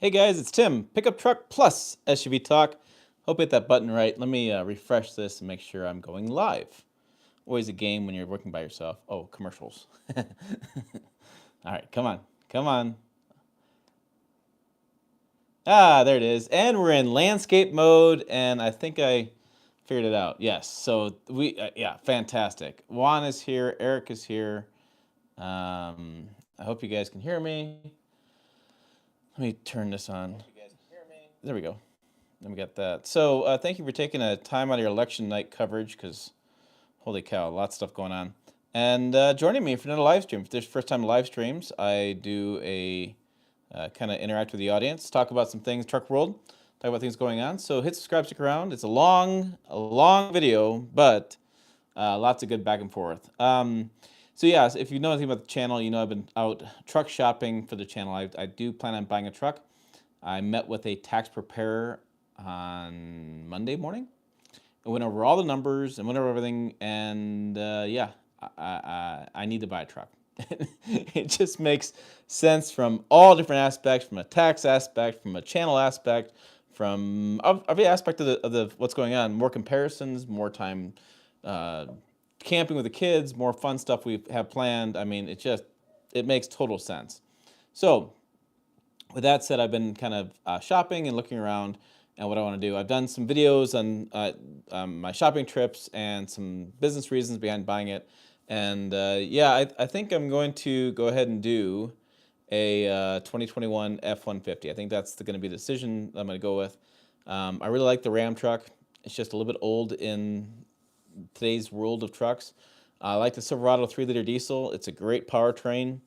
Hey guys, it's Tim. Pickup Truck Plus SUV Talk. Hope I hit that button right. Let me refresh this and make sure I'm going live. Always a game when you're working by yourself. Oh, commercials. All right, come on. Come on. Ah, there it is. And we're in landscape mode, and I think I figured it out. Yes. So yeah, fantastic. Juan is here. Eric is here. I hope you guys can hear me. Let me turn this on. There we go. Then we got that. So thank you for taking a time out of your election night coverage, because holy cow, lots of stuff going on. And joining me for another live stream. If this is your first time live streams, I do a kind of interact with the audience, talk about some things, truck world, talk about things going on. So hit subscribe, stick around. It's a long video, but lots of good back and forth. So yeah, if you know anything about the channel, you know I've been out truck shopping for the channel. I do plan on buying a truck. I met with a tax preparer on Monday morning. I went over all the numbers and went over everything, and yeah, I need to buy a truck. It just makes sense from all different aspects, from a tax aspect, from a channel aspect, from every aspect of the what's going on. More comparisons, more time camping with the kids, more fun stuff we have planned. I mean, it makes total sense. So with that said, I've been kind of shopping and looking around and what I want to do. I've done some videos on my shopping trips and some business reasons behind buying it. And yeah, I think I'm going to go ahead and do a 2021 F-150. I think that's going to be the decision I'm going to go with. I really like the Ram truck. It's just a little bit old in today's world of trucks. I like the Silverado 3-liter diesel. It's a great powertrain.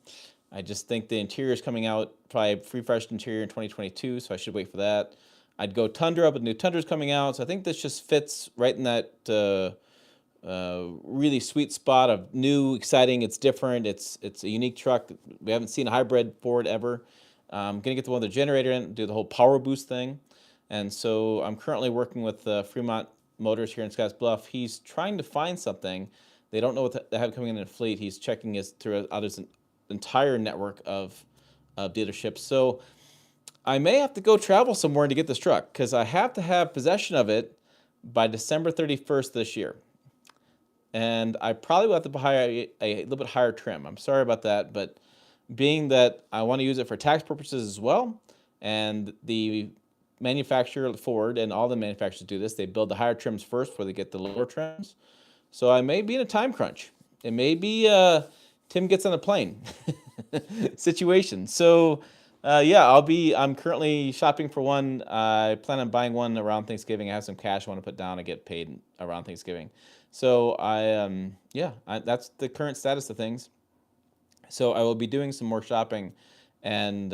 I just think the interior is coming out, probably refreshed interior in 2022, so I should wait for that. I'd go Tundra, but the new Tundra's coming out, so I think this just fits right in that really sweet spot of new, exciting. It's different. It's a unique truck. We haven't seen a hybrid Ford ever. I'm gonna get the one with the generator in, do the whole power boost thing, and so I'm currently working with Fremont Motors here in Scottsbluff. He's trying to find something. They don't know what they have coming in a fleet. He's checking through others entire network of dealerships. So I may have to go travel somewhere to get this truck, because I have to have possession of it by December 31st this year. And I probably will have to buy a little bit higher trim. I'm sorry about that, but being that I want to use it for tax purposes as well, and the manufacturer, Ford, and all the manufacturers do this, they build the higher trims first before they get the lower trims. So I may be in a time crunch. It may be Tim gets on a plane situation. So yeah, I'm currently shopping for one. I plan on buying one around Thanksgiving. I have some cash I want to put down to get paid around Thanksgiving. So yeah, that's the current status of things. So I will be doing some more shopping, and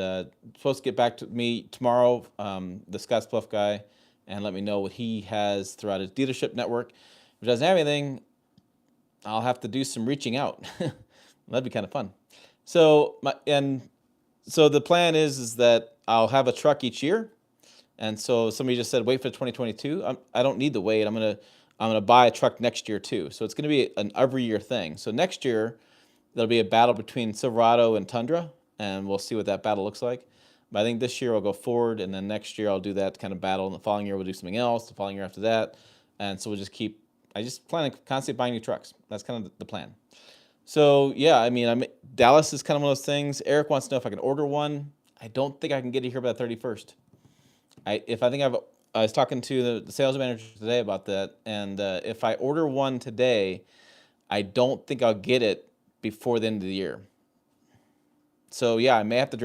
supposed to get back to me tomorrow, the Scottsbluff guy, and let me know what he has throughout his dealership network. If he doesn't have anything, I'll have to do some reaching out. That'd be kind of fun. So so the plan is that I'll have a truck each year, and so somebody just said wait for 2022. I don't need to wait. I'm gonna buy a truck next year too. So it's gonna be an every year thing. So next year there'll be a battle between Silverado and Tundra, and we'll see what that battle looks like. But I think this year I'll go Ford, and then next year I'll do that kind of battle, and the following year we'll do something else. The following year after that, and so we'll just keep. I just plan on constantly buying new trucks. That's kind of the plan. So yeah, I mean, Dallas is kind of one of those things. Eric wants to know if I can order one. I don't think I can get it here by the 31st. I was talking to the sales manager today about that, and if I order one today, I don't think I'll get it before the end of the year. So yeah, I may have to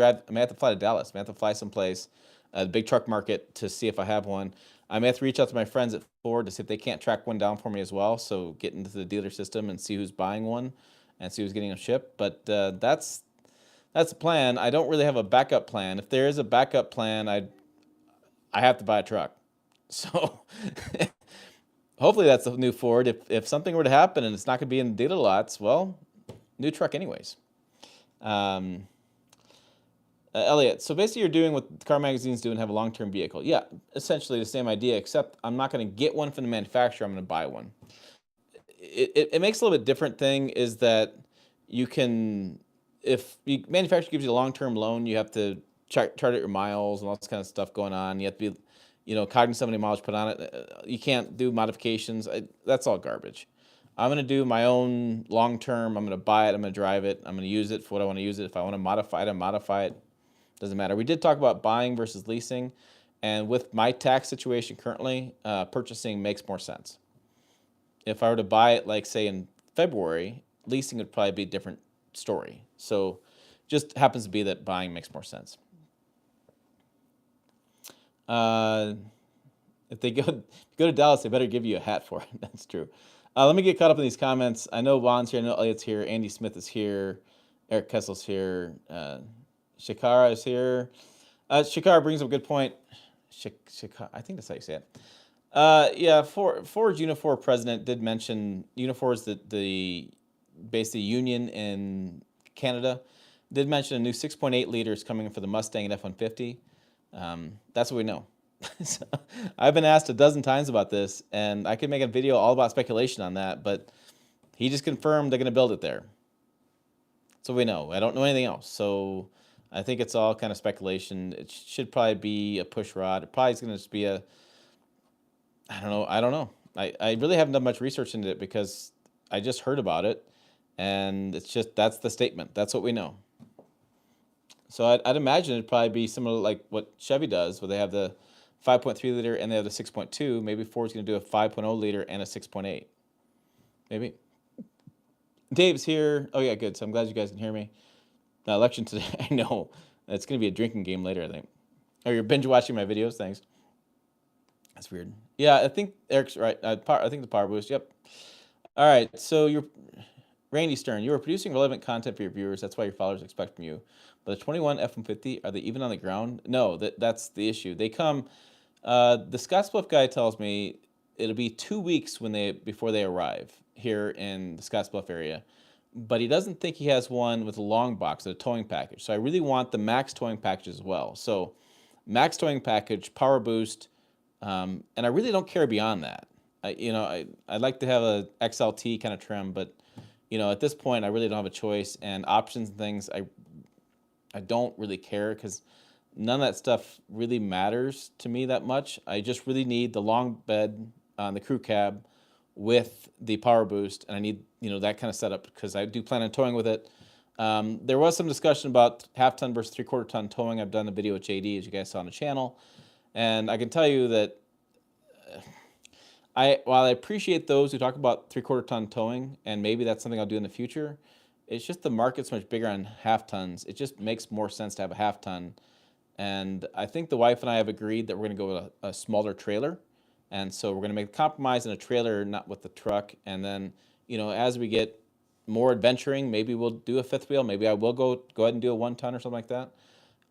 fly to Dallas. I may have to fly someplace, the big truck market, to see if I have one. I may have to reach out to my friends at Ford to see if they can't track one down for me as well. So get into the dealer system and see who's buying one, and see who's getting them shipped. But that's the plan. I don't really have a backup plan. If there is a backup plan, I have to buy a truck. So hopefully that's the new Ford. If something were to happen and it's not going to be in dealer lots, well, new truck anyways. Elliot, so basically you're doing what car magazines do and have a long-term vehicle. Yeah, essentially the same idea, except I'm not going to get one from the manufacturer. I'm going to buy one. It makes a little bit different thing is that you can, if the manufacturer gives you a long-term loan, you have to chart out your miles and all this kind of stuff going on. You have to be, cognizant of how many miles you put on it. You can't do modifications. That's all garbage. I'm going to do my own long term. I'm going to buy it. I'm going to drive it. I'm going to use it for what I want to use it. If I want to modify it, I modify it. Doesn't matter. We did talk about buying versus leasing. And with my tax situation currently, purchasing makes more sense. If I were to buy it, like say in February, leasing would probably be a different story. So just happens to be that buying makes more sense. If they go to Dallas, they better give you a hat for it. That's true. Let me get caught up in these comments. I know Juan's here. I know Elliot's here. Andy Smith is here. Eric Kessel's here. Shikara is here. Shikara brings up a good point. Shikara, I think that's how you say it. Yeah, Ford's Unifor president did mention Unifor is the basically union in Canada. Did mention a new 6.8 liters coming for the Mustang and F-150. That's what we know. So, I've been asked a dozen times about this, and I could make a video all about speculation on that, but he just confirmed they're going to build it there. So we know. I don't know anything else. So I think it's all kind of speculation. It should probably be a push rod. It probably is going to just be a, I don't know. I really haven't done much research into it because I just heard about it, and it's just, that's the statement. That's what we know. So I'd imagine it'd probably be similar like what Chevy does, where they have the 5.3 liter and they have the 6.2. Maybe Ford's going to do a 5.0 liter and a 6.8. Maybe. Dave's here. Oh, yeah, good. So I'm glad you guys can hear me. The election today, I know. It's going to be a drinking game later, I think. Oh, you're binge watching my videos? Thanks. That's weird. Yeah, I think Eric's right. I think the power boost. Yep. All right. So you're Randy Stern. You are producing relevant content for your viewers. That's why your followers expect from you. But the 21 F-150, are they even on the ground? No, that's the issue. They come. The Scottsbluff guy tells me it'll be 2 weeks before they arrive here in the Scottsbluff area. But he doesn't think he has one with a long box, a towing package. So I really want the max towing package as well. So max towing package, power boost, and I really don't care beyond that. I'd like to have a XLT kind of trim, but at this point I really don't have a choice. And options and things, I don't really care because none of that stuff really matters to me that much. I just really need the long bed on the crew cab with the power boost, and I need that kind of setup because I do plan on towing with it. There was some discussion about half-ton versus three-quarter-ton towing. I've done a video with JD, as you guys saw on the channel, and I can tell you that while I appreciate those who talk about three-quarter-ton towing, and maybe that's something I'll do in the future, it's just the market's much bigger on half-tons. It just makes more sense to have a half-ton, and I think the wife and I have agreed that we're going to go with a smaller trailer. And so we're going to make a compromise in a trailer, not with the truck. And then, as we get more adventuring, maybe we'll do a fifth wheel. Maybe I will go ahead and do a 1 ton or something like that.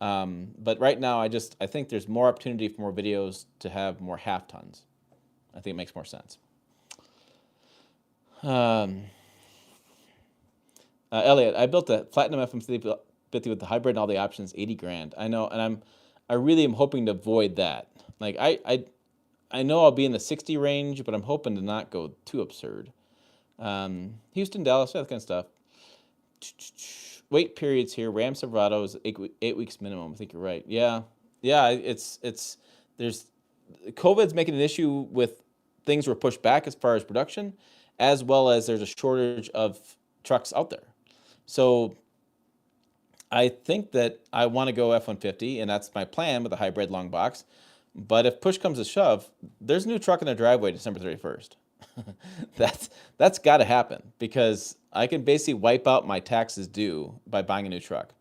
But right now, I think there's more opportunity for more videos to have more half tons. I think it makes more sense. Elliot, I built a Platinum F-150 with the hybrid and all the options, 80 grand. I know, and I really am hoping to avoid that. Like I know I'll be in the 60 range, but I'm hoping to not go too absurd. Houston, Dallas, that kind of stuff. Wait periods here. Ram Silverado is 8 weeks minimum. I think you're right. Yeah. There's COVID's making an issue with things were pushed back as far as production, as well as there's a shortage of trucks out there. So I think that I want to go F-150, and that's my plan with the hybrid long box. But if push comes to shove, there's a new truck in the driveway December 31st. That's got to happen because I can basically wipe out my taxes due by buying a new truck.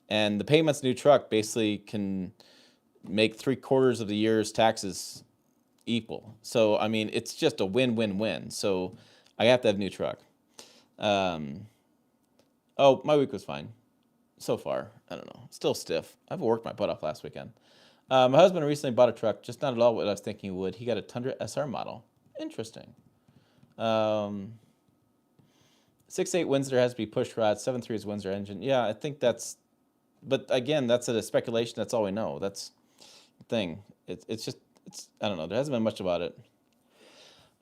And the payments new truck basically can make 3/4 of the year's taxes equal. So, I mean, it's just a win-win-win. So I have to have a new truck. My week was fine so far. I don't know. Still stiff. I've worked my butt off last weekend. My husband recently bought a truck, just not at all what I was thinking he would. He got a Tundra SR model. Interesting. 6.8 Windsor has to be push rod. 7.3 is Windsor engine. Yeah, I think that's, but again, that's a speculation. That's all we know. That's the thing. It's I don't know. There hasn't been much about it.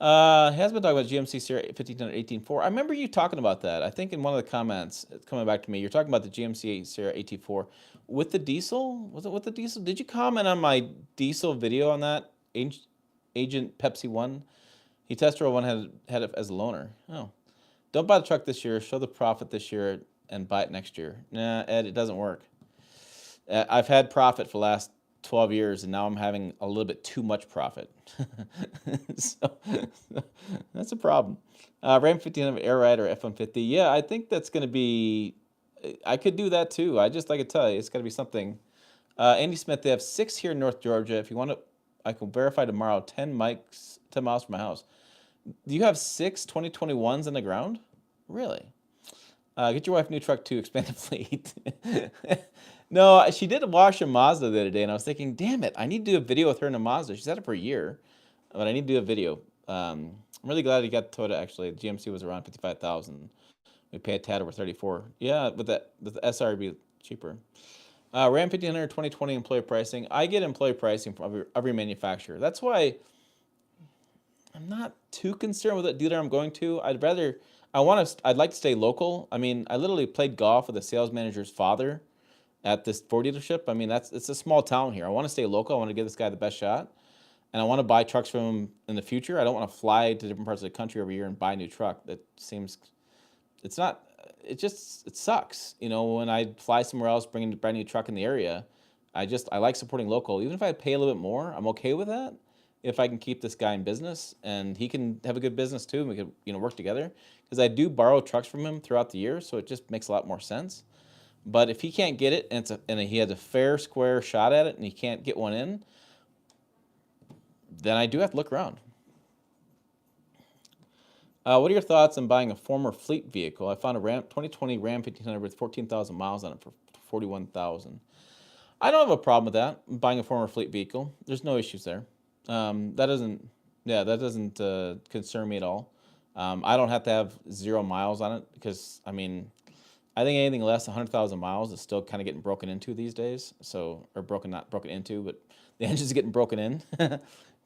Has been talking about GMC Sierra 1500 18.4. I remember you talking about that. I think in one of the comments, it's coming back to me. You're talking about the GMC Sierra 18.4 with the diesel. Was it with the diesel? Did you comment on my diesel video on that? Agent Pepsi One. He test drove one, had it as a loaner. Oh, don't buy the truck this year. Show the profit this year and buy it next year. Nah, Ed, it doesn't work. I've had profit for the last 12 years, and now I'm having a little bit too much profit. so that's a problem. Ram 1500 Air Ride or F-150. Yeah, I think that's going to be, I could do that too. I could tell you, it's got to be something. Andy Smith, they have 6 here in North Georgia. If you want to, I can verify tomorrow, 10 miles from my house. Do you have 6 2021s in the ground? Really? Get your wife a new truck to expand the fleet. No, she did wash a Mazda the other day, and I was thinking, damn it, I need to do a video with her in a Mazda. She's had it for a year, but I need to do a video. I'm really glad he got Toyota, actually. The GMC was around 55,000. We pay a tad over 34. Yeah, with the SR would be cheaper. Ram 1500 2020 employee pricing. I get employee pricing from every manufacturer. That's why I'm not too concerned with what dealer I'm going to. I'd like to stay local. I mean, I literally played golf with the sales manager's father at this Ford dealership. I mean, it's a small town here. I want to stay local. I want to give this guy the best shot. And I want to buy trucks from him in the future. I don't want to fly to different parts of the country every year and buy a new truck. That seems, it's not, it sucks. You know, when I fly somewhere else, bringing a brand new truck in the area, I like supporting local. Even if I pay a little bit more, I'm okay with that. If I can keep this guy in business and he can have a good business too, and we could, work together. Because I do borrow trucks from him throughout the year, so it just makes a lot more sense. But if he can't get it and he has a fair, square shot at it and he can't get one in, then I do have to look around. What are your thoughts on buying a former fleet vehicle? I found a 2020 Ram 1500 with 14,000 miles on it for 41,000. I don't have a problem with that, buying a former fleet vehicle. There's no issues there. That doesn't concern me at all. I don't have to have 0 miles on it because, I mean, I think anything less than 100,000 miles is still kind of getting broken into these days. So, or not broken into, but the engine's getting broken in.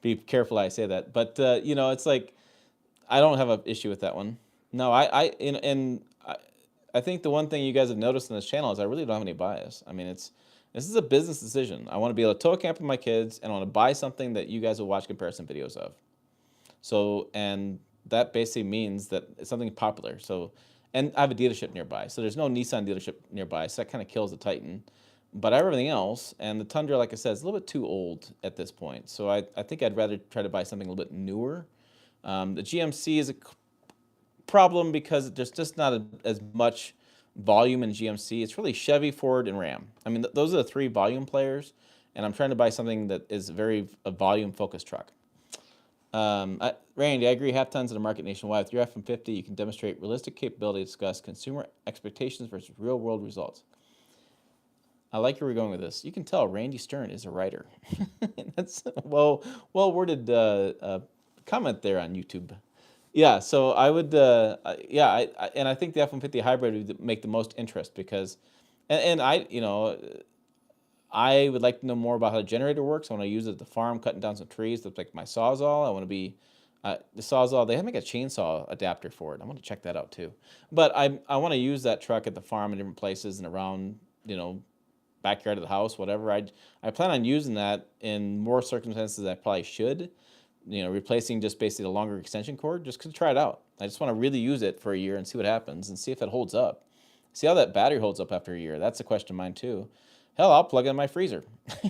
Be careful how I say that. But, it's like, I don't have an issue with that one. No, I think the one thing you guys have noticed in this channel is I really don't have any bias. I mean, this is a business decision. I want to be able to tow a camper with my kids, and I want to buy something that you guys will watch comparison videos of. So, and that basically means that it's something popular. So, and I have a dealership nearby. So there's no Nissan dealership nearby. So that kind of kills the Titan. But everything else, and the Tundra, like I said, is a little bit too old at this point. So I think I'd rather try to buy something a little bit newer. The GMC is a problem because there's just not as much volume in GMC. It's really Chevy, Ford, and Ram. I mean, those are the 3 volume players, and I'm trying to buy something that is a volume-focused truck. Randy, I agree. Half tons in the market nationwide. With your F-150, you can demonstrate realistic capability to discuss consumer expectations versus real-world results. I like where we're going with this. You can tell Randy Stern is a writer. That's well-worded comment there on YouTube. Yeah, so I would, and I think the F-150 hybrid would make the most interest because, and I would like to know more about how the generator works. I want to use it at the farm, cutting down some trees to like my Sawzall. I want to be, the Sawzall, they have like a chainsaw adapter for it. I want to check that out too. But I want to use that truck at the farm in different places and around, backyard of the house, whatever. I plan on using that in more circumstances than I probably should. Replacing just basically a longer extension cord, just to try it out. I just want to really use it for a year and see what happens and see if it holds up. See how that battery holds up after a year. That's a question of mine too. Hell, I'll plug in my freezer.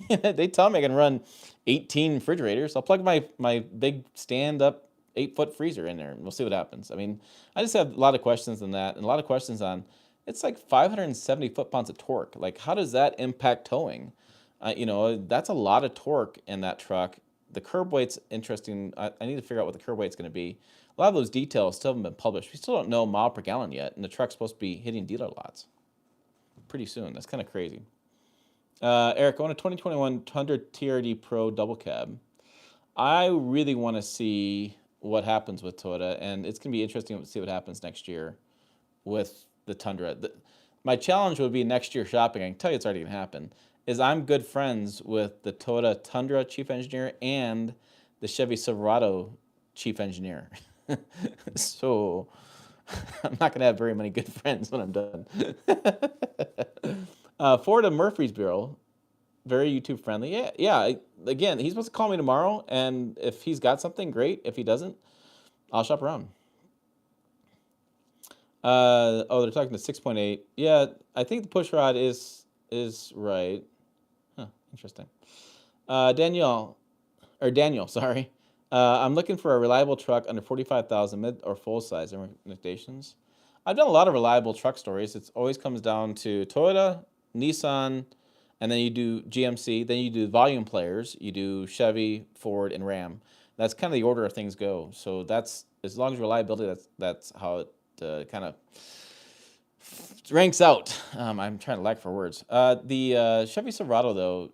They tell me I can run 18 refrigerators. I'll plug my big stand-up 8-foot freezer in there and we'll see what happens. I mean, I just have a lot of questions on that and a lot of questions on, it's like 570 foot-pounds of torque. Like, how does that impact towing? That's a lot of torque in that truck. The curb weight's interesting. I need to figure out what the curb weight's going to be. A lot of those details still haven't been published. We still don't know mile per gallon yet, and the truck's supposed to be hitting dealer lots pretty soon. That's kind of crazy. Eric, I want a 2021 Tundra TRD Pro double cab. I really want to see what happens with Toyota, and it's going to be interesting to see what happens next year with the Tundra. My challenge would be next year shopping. I can tell you it's already going to happen. Is I'm good friends with the Toyota Tundra chief engineer and the Chevy Silverado chief engineer. So I'm not going to have very many good friends when I'm done. Ford of Murfreesboro, very YouTube friendly. Yeah, yeah. Again, he's supposed to call me tomorrow, and if he's got something, great. If he doesn't, I'll shop around. Oh, they're talking to 6.8. Yeah, I think the push rod is right. Huh, interesting. Daniel, sorry. I'm looking for a reliable truck under 45,000 mid or full size recommendations. I've done a lot of reliable truck stories. It always comes down to Toyota, Nissan, and then you do GMC. Then you do volume players. You do Chevy, Ford, and Ram. That's kind of the order of things go. So that's as long as reliability. That's how it kind of ranks out. I'm trying to lack for words. The Chevy Silverado, though,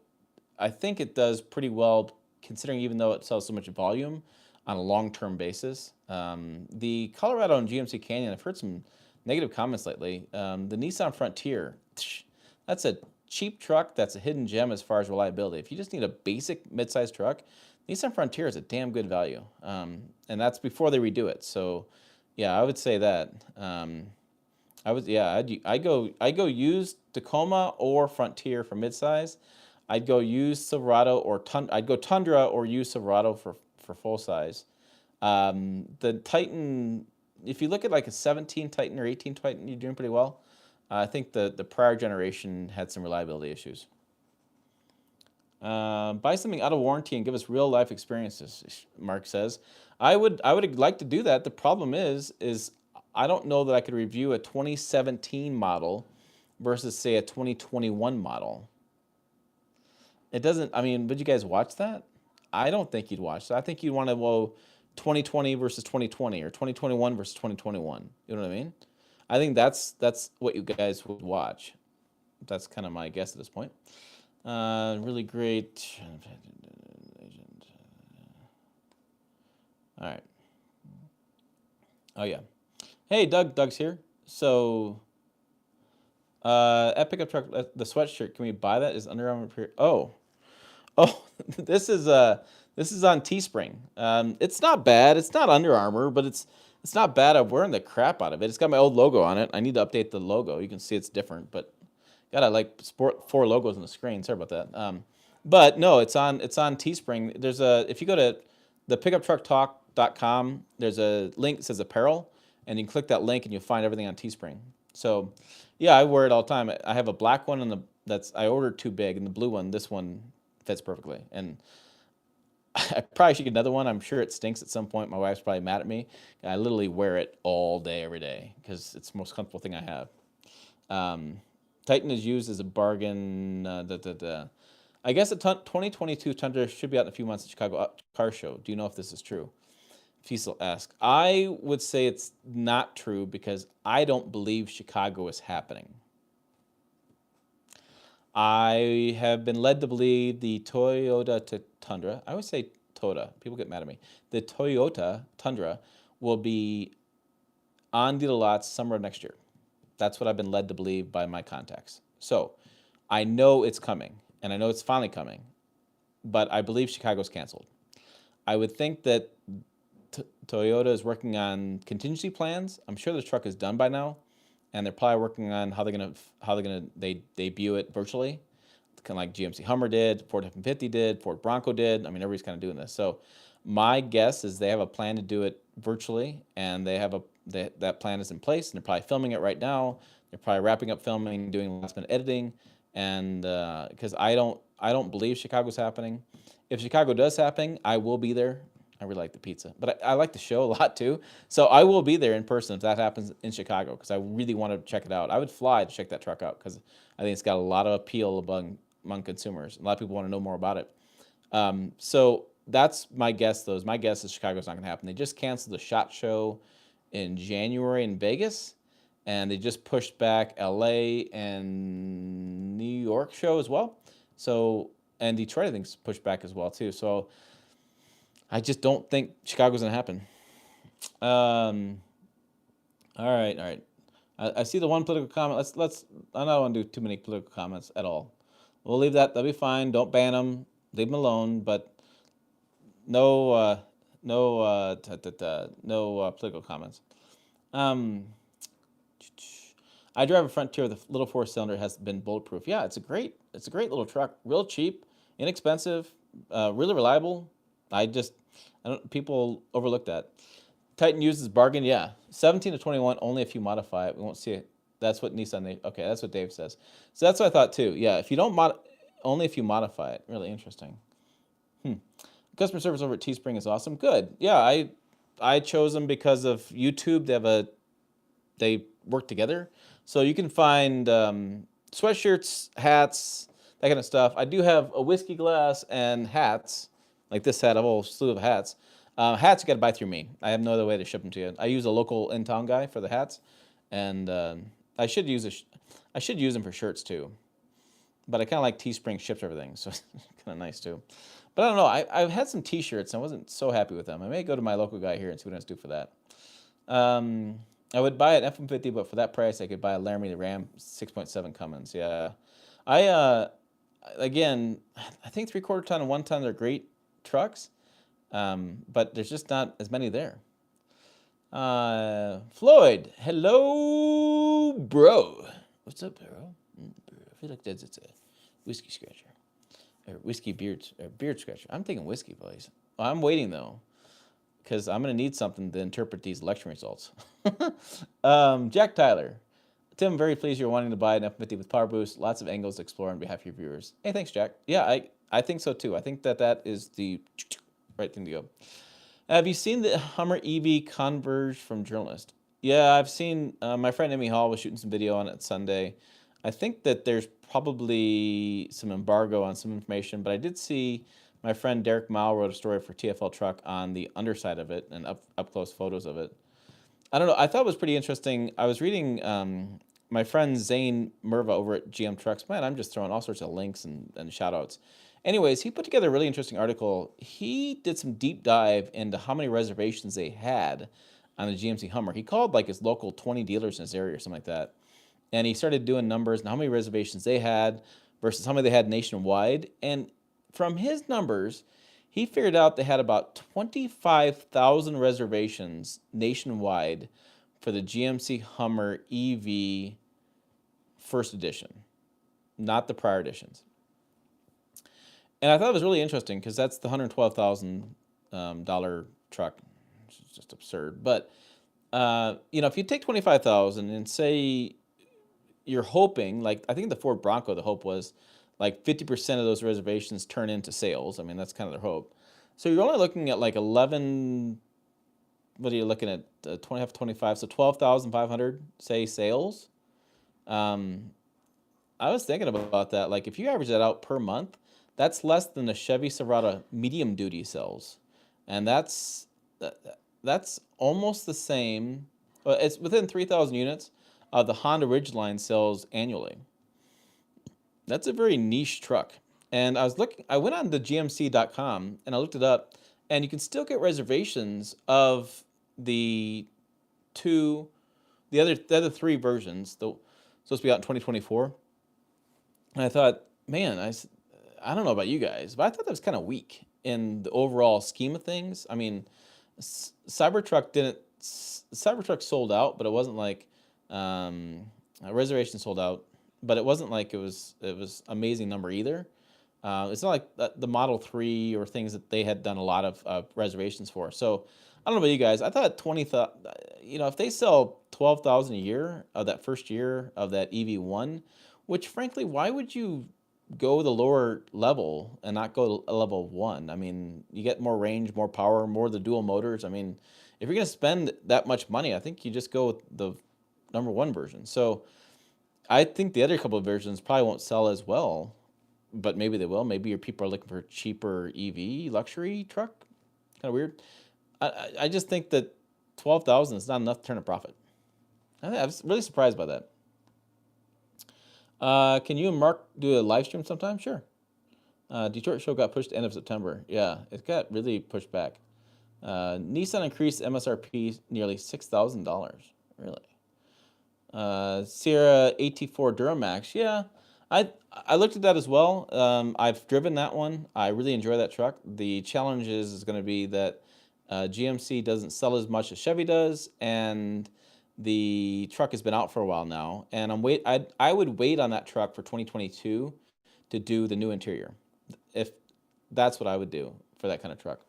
I think it does pretty well considering even though it sells so much volume on a long-term basis. The Colorado and GMC Canyon, I've heard some negative comments lately. The Nissan Frontier, that's a cheap truck that's a hidden gem as far as reliability. If you just need a basic midsize truck, Nissan Frontier is a damn good value. And that's before they redo it. So yeah, I would say that. I go use Tacoma or Frontier for midsize. I'd go use Silverado or I'd go Tundra or use Silverado for full size. The Titan, if you look at like a 17 Titan or 18 Titan, you're doing pretty well. I think the prior generation had some reliability issues. Buy something out of warranty and give us real life experiences, Mark says. I would like to do that. The problem is I don't know that I could review a 2017 model versus say a 2021 model. It doesn't, I mean, would you guys watch that? I don't think you'd watch that. I think you'd want to, well, 2020 versus 2020 or 2021 versus 2021. You know what I mean? I think that's what you guys would watch. That's kind of my guess at this point. Really great. All right. Oh, yeah. Hey, Doug's here. So, at pickup truck, the sweatshirt, can we buy that? Is Under Armour here? Oh, this is on Teespring. It's not bad. It's not Under Armour, but it's not bad. I'm wearing the crap out of it. It's got my old logo on it. I need to update the logo. You can see it's different, but gotta like sport 4 logos on the screen. Sorry about that. But no, it's on Teespring. There's if you go to the pickuptrucktalk.com, there's a link that says apparel, and you can click that link and you'll find everything on Teespring. So yeah, I wear it all the time. I have a black one and I ordered too big, and the blue one, this one fits perfectly. And I probably should get another one. I'm sure it stinks at some point. My wife's probably mad at me. I literally wear it all day, every day, because it's the most comfortable thing I have. Titan is used as a bargain. I guess the 2022 Tundra should be out in a few months at Chicago Car Show. Do you know if this is true? Fiesel asks. I would say it's not true because I don't believe Chicago is happening. I have been led to believe the Toyota Tundra, I always say Toyota, people get mad at me. The Toyota Tundra will be on the lots summer of next year. That's what I've been led to believe by my contacts. So I know it's coming, and I know it's finally coming, but I believe Chicago's canceled. I would think that Toyota is working on contingency plans. I'm sure the truck is done by now, and they're probably working on how they're gonna debut it virtually, kind of like GMC Hummer did, Ford F-150 did, Ford Bronco did. I mean, everybody's kind of doing this. So my guess is they have a plan to do it virtually, and they have that plan is in place, and they're probably filming it right now. They're probably wrapping up filming, doing last minute editing, and because I don't believe Chicago's happening. If Chicago does happen, I will be there. I really like the pizza, but I like the show a lot too. So I will be there in person if that happens in Chicago, because I really want to check it out. I would fly to check that truck out because I think it's got a lot of appeal among consumers. A lot of people want to know more about it. So that's my guess, though. My guess is Chicago's not going to happen. They just canceled the SHOT Show in January in Vegas, and they just pushed back LA and New York show as well. So, and Detroit, I think, is pushed back as well too. So I just don't think Chicago's gonna happen. All right. I see the one political comment. Let's. I don't want to do too many political comments at all. We'll leave that. That'll be fine. Don't ban them. Leave them alone. But no No, no political comments. Um, I drive a Frontier with a little four-cylinder. Has been bulletproof. Yeah, it's a great little truck. Real cheap, inexpensive, really reliable. I don't. People overlook that. Titan uses bargain. Yeah, 17 to 21. Only if you modify it. We won't see it. That's what Nissan. Okay, that's what Dave says. So that's what I thought too. Yeah, if you don't only if you modify it. Really interesting. Customer service over at Teespring is awesome. Good. Yeah, I chose them because of YouTube. They work together, so you can find sweatshirts, hats, that kind of stuff. I do have a whiskey glass and hats, like this hat. I have a whole slew of hats. Hats you got to buy through me. I have no other way to ship them to you. I use a local in town guy for the hats, and I should use I should use them for shirts too. But I kind of like Teespring ships everything, so it's kind of nice too. But I don't know. I've had some T-shirts. And I wasn't so happy with them. I may go to my local guy here and see what I can do for that. I would buy an F-150, but for that price, I could buy a Laramie the Ram 6.7 Cummins. Yeah, I again, I think 3/4 ton and 1 ton are great trucks, but there's just not as many there. Floyd, hello, bro. What's up, bro? I feel like it's a whiskey scratcher. Or whiskey beard scratcher. I'm thinking whiskey, please. Well, I'm waiting though, because I'm gonna need something to interpret these election results. Jack Tyler, Tim, very pleased you're wanting to buy an F-50 with power boost. Lots of angles to explore on behalf of your viewers. Hey, thanks, Jack. Yeah, I think so too. I think that is the right thing to go. Have you seen the Hummer EV Converge from Journalist? Yeah, I've seen. My friend Emmy Hall was shooting some video on it Sunday. I think that there's probably some embargo on some information, but I did see my friend Derek Mao wrote a story for TFL Truck on the underside of it and up close photos of it. I don't know. I thought it was pretty interesting. I was reading my friend Zane Merva over at GM Trucks. Man, I'm just throwing all sorts of links and shout outs. Anyways, he put together a really interesting article. He did some deep dive into how many reservations they had on the GMC Hummer. He called like his local 20 dealers in his area or something like that. And he started doing numbers and how many reservations they had versus how many they had nationwide. And from his numbers, he figured out they had about 25,000 reservations nationwide for the GMC Hummer EV first edition, not the prior editions. And I thought it was really interesting because that's the $112,000 truck. It's just absurd. But if you take 25,000 and say you're hoping, like I think the Ford Bronco, the hope was like 50% of those reservations turn into sales. I mean, that's kind of their hope. So you're only looking at like 11. What are you looking at? 25, 25. So 12,500 say sales. I was thinking about that. Like if you average that out per month, that's less than the Chevy Silverado medium duty sells, and that's almost the same. It's within 3,000 units of the Honda Ridgeline sells annually. That's a very niche truck. And I went on to gmc.com and I looked it up, and you can still get reservations of the other three versions, supposed to be out in 2024. And I thought, man, I don't know about you guys, but I thought that was kind of weak in the overall scheme of things. I mean, Cybertruck sold out, but it wasn't like a reservation sold out, but it wasn't like it was amazing number either. It's not like the Model 3 or things that they had done a lot of reservations for. So I don't know about you guys. I thought if they sell 12,000 a year of that first year of that EV1, which frankly, why would you go the lower level and not go to level 1? I mean, you get more range, more power, more of the dual motors. I mean, if you're going to spend that much money, I think you just go with the number 1 version. So I think the other couple of versions probably won't sell as well, but maybe they will. Maybe your people are looking for a cheaper EV luxury truck. Kind of weird. I just think that 12,000 is not enough to turn a profit. I was really surprised by that. Can you and Mark do a live stream sometime? Sure. Detroit show got pushed to end of September. Yeah, it got really pushed back. Nissan increased MSRP nearly $6,000. Really? Sierra AT4 Duramax. Yeah, I looked at that as well. I've driven that one. I really enjoy that truck. The challenge is going to be that GMC doesn't sell as much as Chevy does, and the truck has been out for a while now. And I would wait on that truck for 2022 to do the new interior, if that's what I would do for that kind of truck.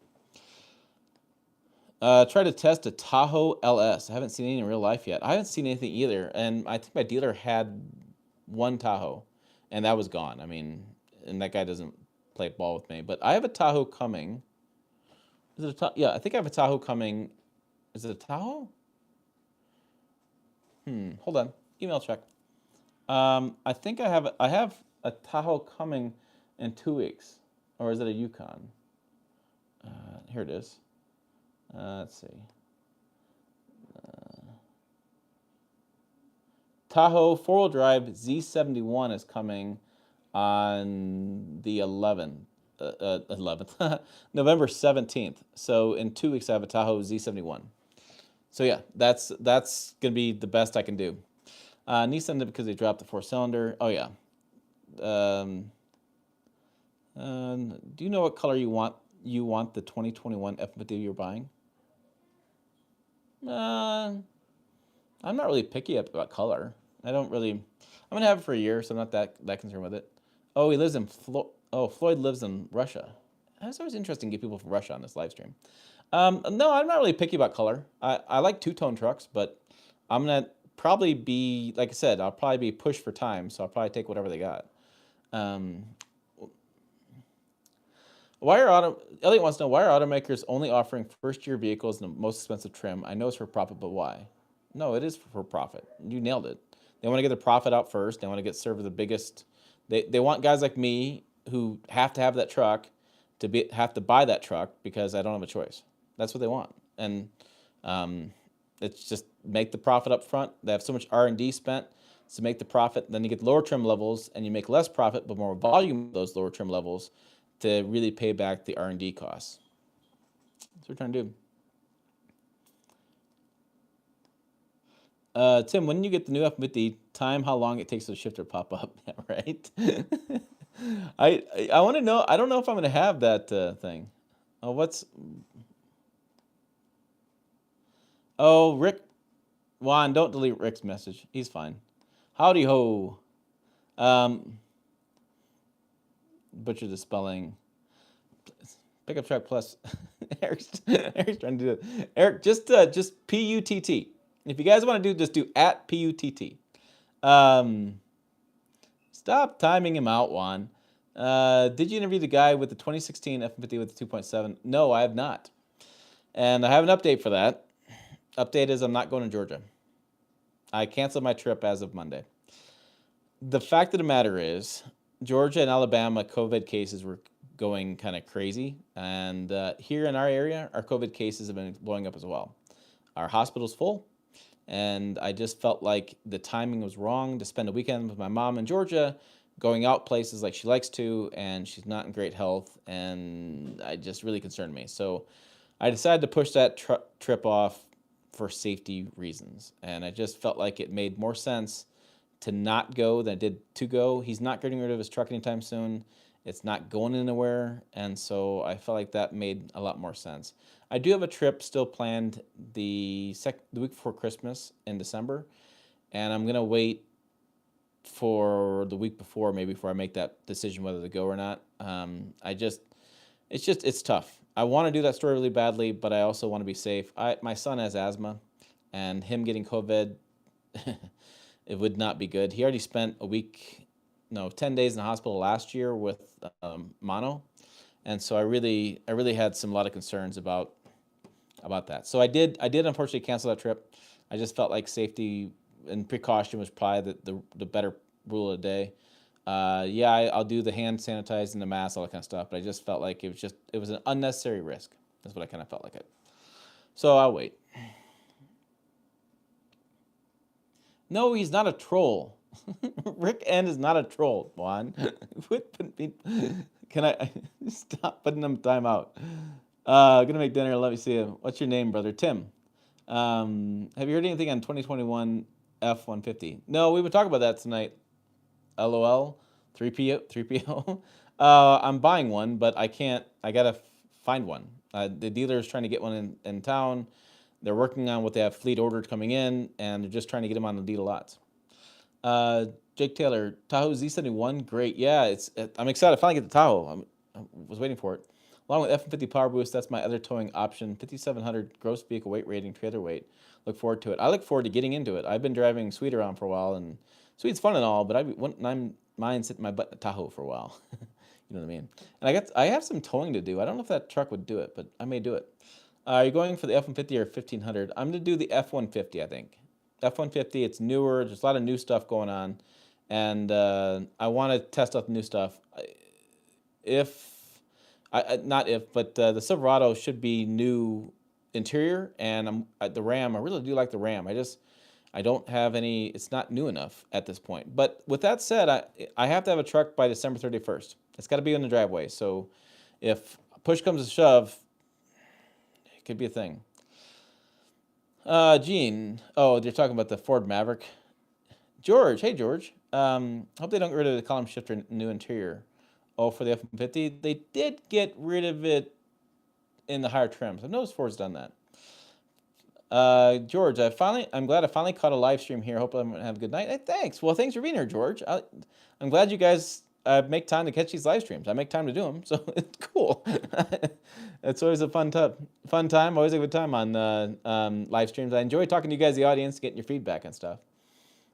Try to test a Tahoe LS. I haven't seen any in real life yet. I haven't seen anything either, and I think my dealer had one Tahoe, and that was gone. I mean, and that guy doesn't play ball with me. But I have a Tahoe coming. Is it a Tahoe? Yeah, I think I have a Tahoe coming. Is it a Tahoe? Hold on. Email check. I think I have a Tahoe coming in 2 weeks, or is it a Yukon? Here it is. Let's see. Tahoe 4-wheel drive Z71 is coming on the 11th, November 17th. So in 2 weeks, I have a Tahoe Z71. So yeah, that's gonna be the best I can do. Nissan, because they dropped the 4-cylinder. Oh yeah. Do you know what color you want? You want the 2021 F-50 you're buying? I'm not really picky about color. I don't really. I'm gonna have it for a year, so I'm not that concerned with it. Oh, he lives in Floyd lives in Russia. That's always interesting to get people from Russia on this live stream. No, I'm not really picky about color. I like two-tone trucks, but I'm gonna probably be, like I said, I'll probably be pushed for time, so I'll probably take whatever they got. Elliot wants to know, why are automakers only offering first-year vehicles in the most expensive trim? I know it's for profit, but why? No, it is for profit. You nailed it. They want to get the profit out first. They want to get served the biggest. They want guys like me who have to have that truck have to buy that truck because I don't have a choice. That's what they want. And it's just make the profit up front. They have so much R&D spent to make the profit. Then you get lower trim levels, and you make less profit, but more volume of those lower trim levels to really pay back the R&D costs. That's what we're trying to do. Tim, when you get the new F-50, time how long it takes for the shifter to pop up, right? I want to know. I don't know if I'm going to have that thing. Oh, Rick. Juan, don't delete Rick's message. He's fine. Howdy ho. Butcher the spelling. Pickup truck plus. Eric's trying to do it. Eric, just PUTT. If you guys want to do, just do @PUTT. Stop timing him out, Juan. Did you interview the guy with the 2016 F-50 with the 2.7? No, I have not. And I have an update for that. Update is I'm not going to Georgia. I canceled my trip as of Monday. The fact of the matter is, Georgia and Alabama COVID cases were going kind of crazy. And here in our area, our COVID cases have been blowing up as well. Our hospital's full. And I just felt like the timing was wrong to spend a weekend with my mom in Georgia, going out places like she likes to, and she's not in great health, and it just really concerned me. So I decided to push that trip off for safety reasons, and I just felt like it made more sense to not go than it did to go. He's not getting rid of his truck anytime soon. It's not going anywhere, and so I felt like that made a lot more sense. I do have a trip still planned the week before Christmas in December, and I'm gonna wait for the week before, maybe before I make that decision whether to go or not. It's tough. I want to do that story really badly, but I also want to be safe. My son has asthma, and him getting COVID, it would not be good. He already spent 10 days in the hospital last year with mono, and so I really had a lot of concerns about that. So I did unfortunately cancel that trip. I just felt like safety and precaution was probably the better rule of the day. I'll do the hand sanitizing, the mask, all that kind of stuff, but I just felt like it was an unnecessary risk. That's what I kind of felt like it. So I'll wait. No, he's not a troll. Rick N is not a troll, Juan. Can I stop putting him time out? Gonna make dinner. Let me see him. What's your name, brother? Tim. Have you heard anything on 2021 F-150? No, we would talk about that tonight. LOL. 3PO. I'm buying one, but I can't. I gotta find one. The dealer's trying to get one in town. They're working on what they have fleet orders coming in, and they're just trying to get them on the dealer lots. Jake Taylor, Tahoe Z71, great. Yeah, I'm excited. I finally get the Tahoe. I was waiting for it. Along with F-150 Power Boost, that's my other towing option. 5,700 gross vehicle weight rating, trailer weight. Look forward to it. I look forward to getting into it. I've been driving Sweet around for a while, and Sweet's fun and all, but I wouldn't mind sitting my butt in a Tahoe for a while. You know what I mean? And I have some towing to do. I don't know if that truck would do it, but I may do it. Are you going for the F-150 or 1500? I'm going to do the F-150, I think. F-150, it's newer. There's a lot of new stuff going on. And I want to test out the new stuff. But the Silverado should be new interior. And the Ram, I really do like the Ram. I don't have any, it's not new enough at this point. But with that said, I have to have a truck by December 31st. It's got to be in the driveway. So if push comes to shove, it could be a thing. Gene, oh, they're talking about the Ford Maverick. George, hey George. Hope they don't get rid of the column shifter new interior. Oh, for the F-150, they did get rid of it in the higher trims. I've noticed Ford's done that. George, I'm glad I finally caught a live stream here. Hope I'm gonna have a good night. Hey, thanks. Well, thanks for being here, George. I'm glad you guys make time to catch these live streams. I make time to do them, so it's cool. It's always a fun time. Always a good time on live streams. I enjoy talking to you guys, the audience, getting your feedback and stuff.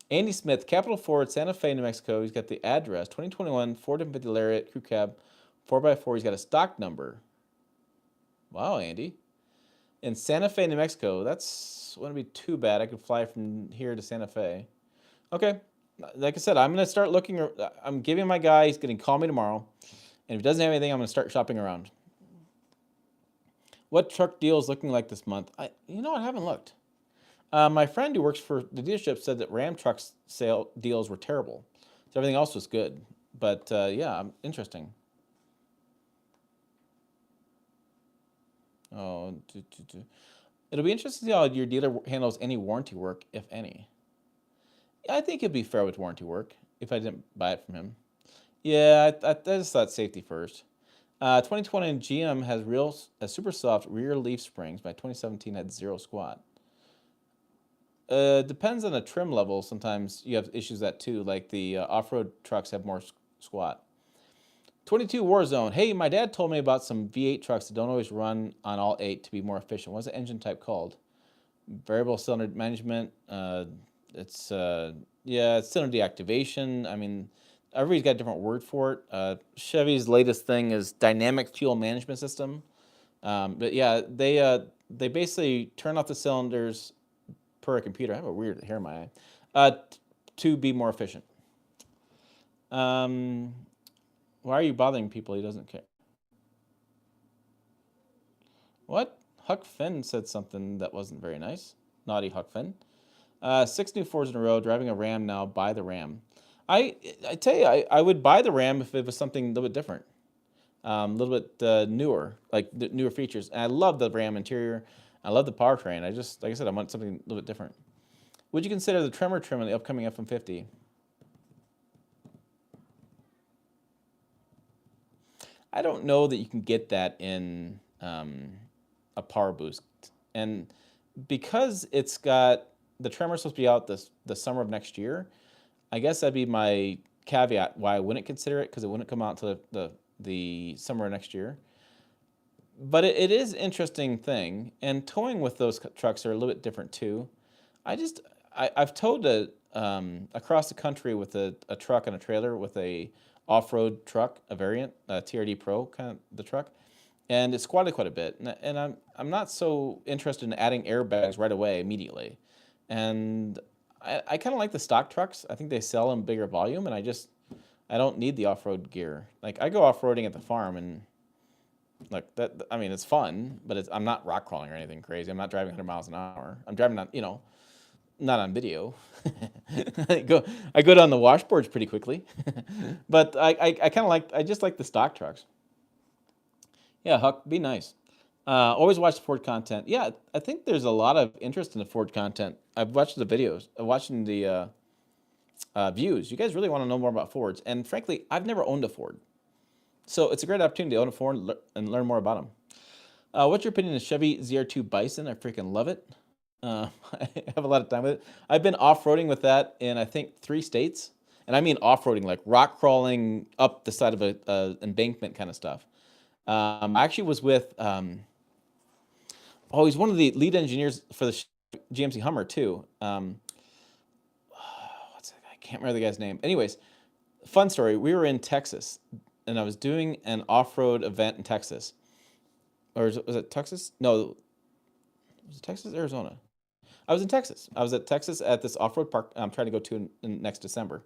Andy Smith, Capital Ford, Santa Fe, New Mexico. He's got the address, 2021 Ford F-150 Lariat Crew Cab, 4x4. He's got a stock number. Wow, Andy. In Santa Fe, New Mexico. That's wouldn't be too bad. I could fly from here to Santa Fe. Okay. Like I said, I'm going to start looking. I'm giving my guy. He's going to call me tomorrow. And if he doesn't have anything, I'm going to start shopping around. What truck deal is looking like this month? I haven't looked. My friend who works for the dealership said that Ram trucks sale deals were terrible. So everything else was good. But yeah, interesting. Oh, it'll be interesting to see how your dealer handles any warranty work, if any. I think it'd be fair with warranty work if I didn't buy it from him. Yeah, I just thought safety first. 2020 GM has super soft rear leaf springs. By 2017 had zero squat. Depends on the trim level. Sometimes you have issues that too, like the off-road trucks have more squat. 22 Warzone. Hey, my dad told me about some V8 trucks that don't always run on all 8 to be more efficient. What's the engine type called? Variable cylinder management. It's cylinder deactivation. I mean, everybody's got a different word for it. Chevy's latest thing is dynamic fuel management system. But yeah, they basically turn off the cylinders per a computer. I have a weird hair in my eye. To be more efficient. Why are you bothering people? He doesn't care. What? Huck Finn said something that wasn't very nice. Naughty Huck Finn. 6 new Fords in a row. Driving a Ram now. Buy the Ram. I tell you, I would buy the Ram if it was something a little bit different. A little bit newer, like newer features. And I love the Ram interior. I love the powertrain. Like I said, I want something a little bit different. Would you consider the Tremor trim on the upcoming F-150? I don't know that you can get that in a Power Boost. And because it's got, the Tremor's supposed to be out the summer of next year, I guess that'd be my caveat why I wouldn't consider it, because it wouldn't come out until the summer of next year. But it is an interesting thing, and towing with those trucks are a little bit different too. I've towed across the country with a truck and a trailer with a off-road truck, a variant, a TRD Pro kind of the truck, and it squatted quite a bit. And I'm not so interested in adding airbags right away immediately, and I kind of like the stock trucks. I think they sell in bigger volume, and I don't need the off-road gear. Like I go off-roading at the farm and. Like that, I mean, it's fun, but I'm not rock crawling or anything crazy. I'm not driving 100 miles an hour. I'm driving on, not on video. I go down the washboards pretty quickly, but I just like the stock trucks. Yeah, Huck, be nice. Always watch the Ford content. Yeah, I think there's a lot of interest in the Ford content. I've watched the videos, watching the views. You guys really want to know more about Fords, and frankly, I've never owned a Ford. So it's a great opportunity to own a Ford and learn more about them. What's your opinion of Chevy ZR2 Bison? I freaking love it. I have a lot of time with it. I've been off-roading with that in, I think, 3 states. And I mean off-roading, like rock crawling up the side of a embankment kind of stuff. I actually was with, oh, he's one of the lead engineers for the GMC Hummer too. I can't remember the guy's name. Anyways, fun story. We were in Texas, and I was doing an off-road event in Texas. Or was it Texas? No, was it Texas, Arizona? I was in Texas. I was at Texas at this off-road park I'm trying to go to in next December.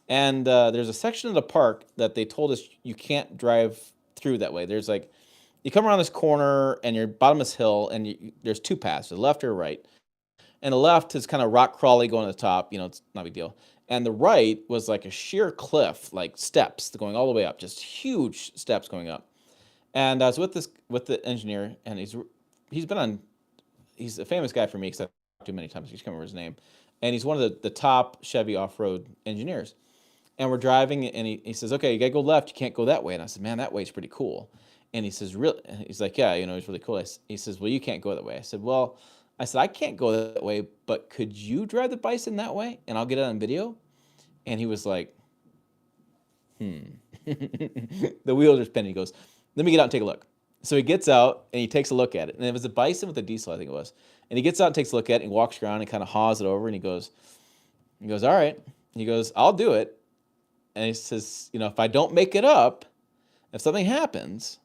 And there's a section of the park that they told us you can't drive through that way. There's like, you come around this corner and you're bottom of this hill, and there's 2 paths, the left or right. And the left is kind of rock crawly going to the top, it's not a big deal. And the right was like a sheer cliff, like steps going all the way up, just huge steps going up. And I was with the engineer, and he's a famous guy for me because I've talked to him many times. I just can't remember his name. And he's one of the top Chevy off-road engineers. And we're driving, and he says, okay, you gotta go left, you can't go that way. And I said, man, that way's pretty cool. And he says, really? He's like, yeah, it's really cool. He says, well, you can't go that way. I said, I can't go that way, but could you drive the Bison that way? And I'll get it on video. And he was like, the wheels are spinning. He goes, let me get out and take a look. So he gets out and he takes a look at it. And it was a Bison with a diesel, I think it was. And he gets out and takes a look at it and walks around and kind of haws it over. And he goes, all right. He goes, I'll do it. And he says, if I don't make it up, if something happens,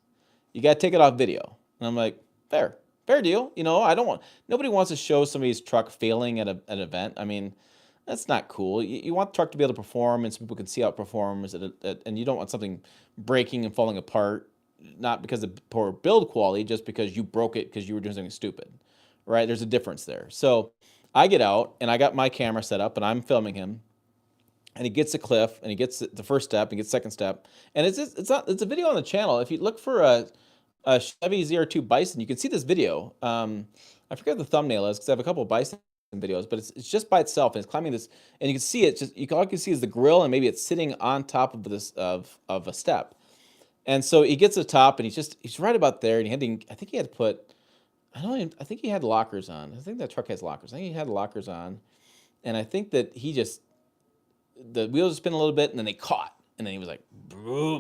you got to take it off video. And I'm like, fair deal. Nobody wants to show somebody's truck failing at an event. I mean, that's not cool. You want the truck to be able to perform, and so people can see how it performs, and you don't want something breaking and falling apart, not because of poor build quality, just because you broke it because you were doing something stupid, right? There's a difference there. So I get out, and I got my camera set up, and I'm filming him, and he gets a cliff, and he gets the first step, and he gets the second step, and it's a video on the channel. If you look for a Chevy ZR2 Bison, you can see this video. I forget what the thumbnail is because I have a couple of Bison videos, but it's just by itself, and it's climbing this, and you can see it. All you can see is the grill, and maybe it's sitting on top of this of a step. And so he gets to the top, and he's right about there, and I think he had to put, I think he had lockers on. I think that truck has lockers. I think he had lockers on, and I think that the wheels spin a little bit, and then they caught, and then he was like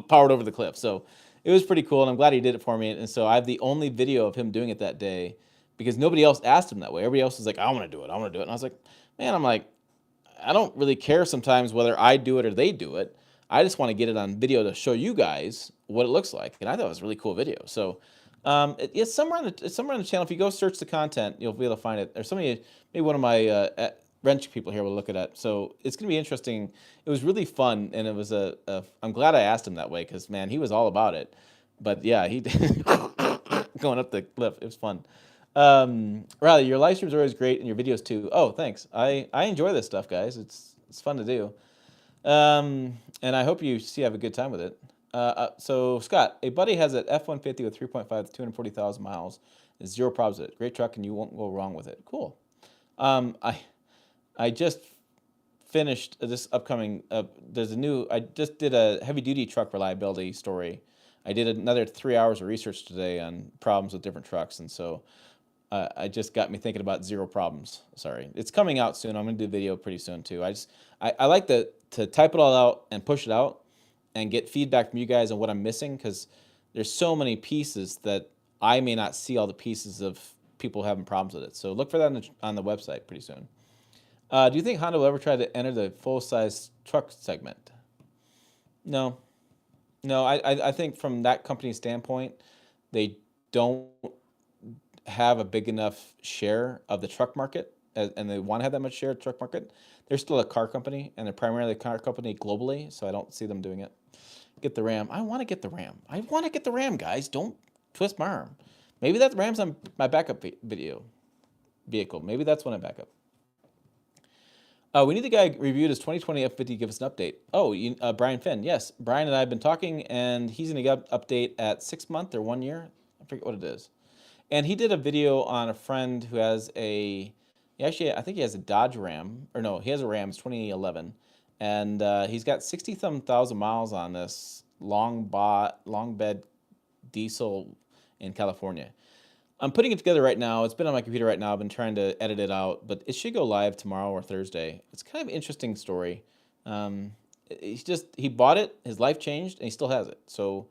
powered over the cliff. So it was pretty cool, and I'm glad he did it for me. And so I have the only video of him doing it that day, because nobody else asked him that way. Everybody else was like, I want to do it. And I was like, man, I don't really care sometimes whether I do it or they do it. I just want to get it on video to show you guys what it looks like. And I thought it was a really cool video. So it's somewhere on the channel. If you go search the content, you'll be able to find it. Or maybe one of my wrench people here will look at it. So it's going to be interesting. It was really fun. And it was I'm glad I asked him that way, because, man, he was all about it. But, yeah, he going up the cliff. It was fun. Riley, your live streams are always great, and your videos too. Oh, thanks. I enjoy this stuff, guys. It's fun to do. And I hope you have a good time with it. So Scott, a buddy has an F-150 with 3.5 to 240,000 miles. There's 0 problems with it. Great truck, and you won't go wrong with it. Cool. I just finished this upcoming. I just did a heavy duty truck reliability story. I did another 3 hours of research today on problems with different trucks, and so I just got me thinking about 0 problems. Sorry, it's coming out soon. I'm going to do a video pretty soon too. I like to type it all out and push it out and get feedback from you guys on what I'm missing, because there's so many pieces that I may not see all the pieces of people having problems with it. So look for that on the website pretty soon. Do you think Honda will ever try to enter the full-size truck segment? No. I think from that company's standpoint, they don't have a big enough share of the truck market, and they want to have that much share of the truck market. They're still a car company, and they're primarily a car company globally, so I don't see them doing it. Get the Ram. I want to get the Ram. Guys. Don't twist my arm. Maybe that Ram's on my backup vehicle. Maybe that's when I back up. We need the guy reviewed his 2020 F50 to give us an update. Oh, Brian Finn. Yes, Brian and I have been talking, and he's going to get an update at 6 months or 1 year. I forget what it is. And he did a video on a friend who has I think he has a Dodge Ram. Or no, he has a Ram. It's 2011. And he's got 60-some thousand miles on this long bed diesel in California. I'm putting it together right now. It's been on my computer right now. I've been trying to edit it out, but it should go live tomorrow or Thursday. It's kind of an interesting story. Um, he bought it, his life changed, and he still has it. So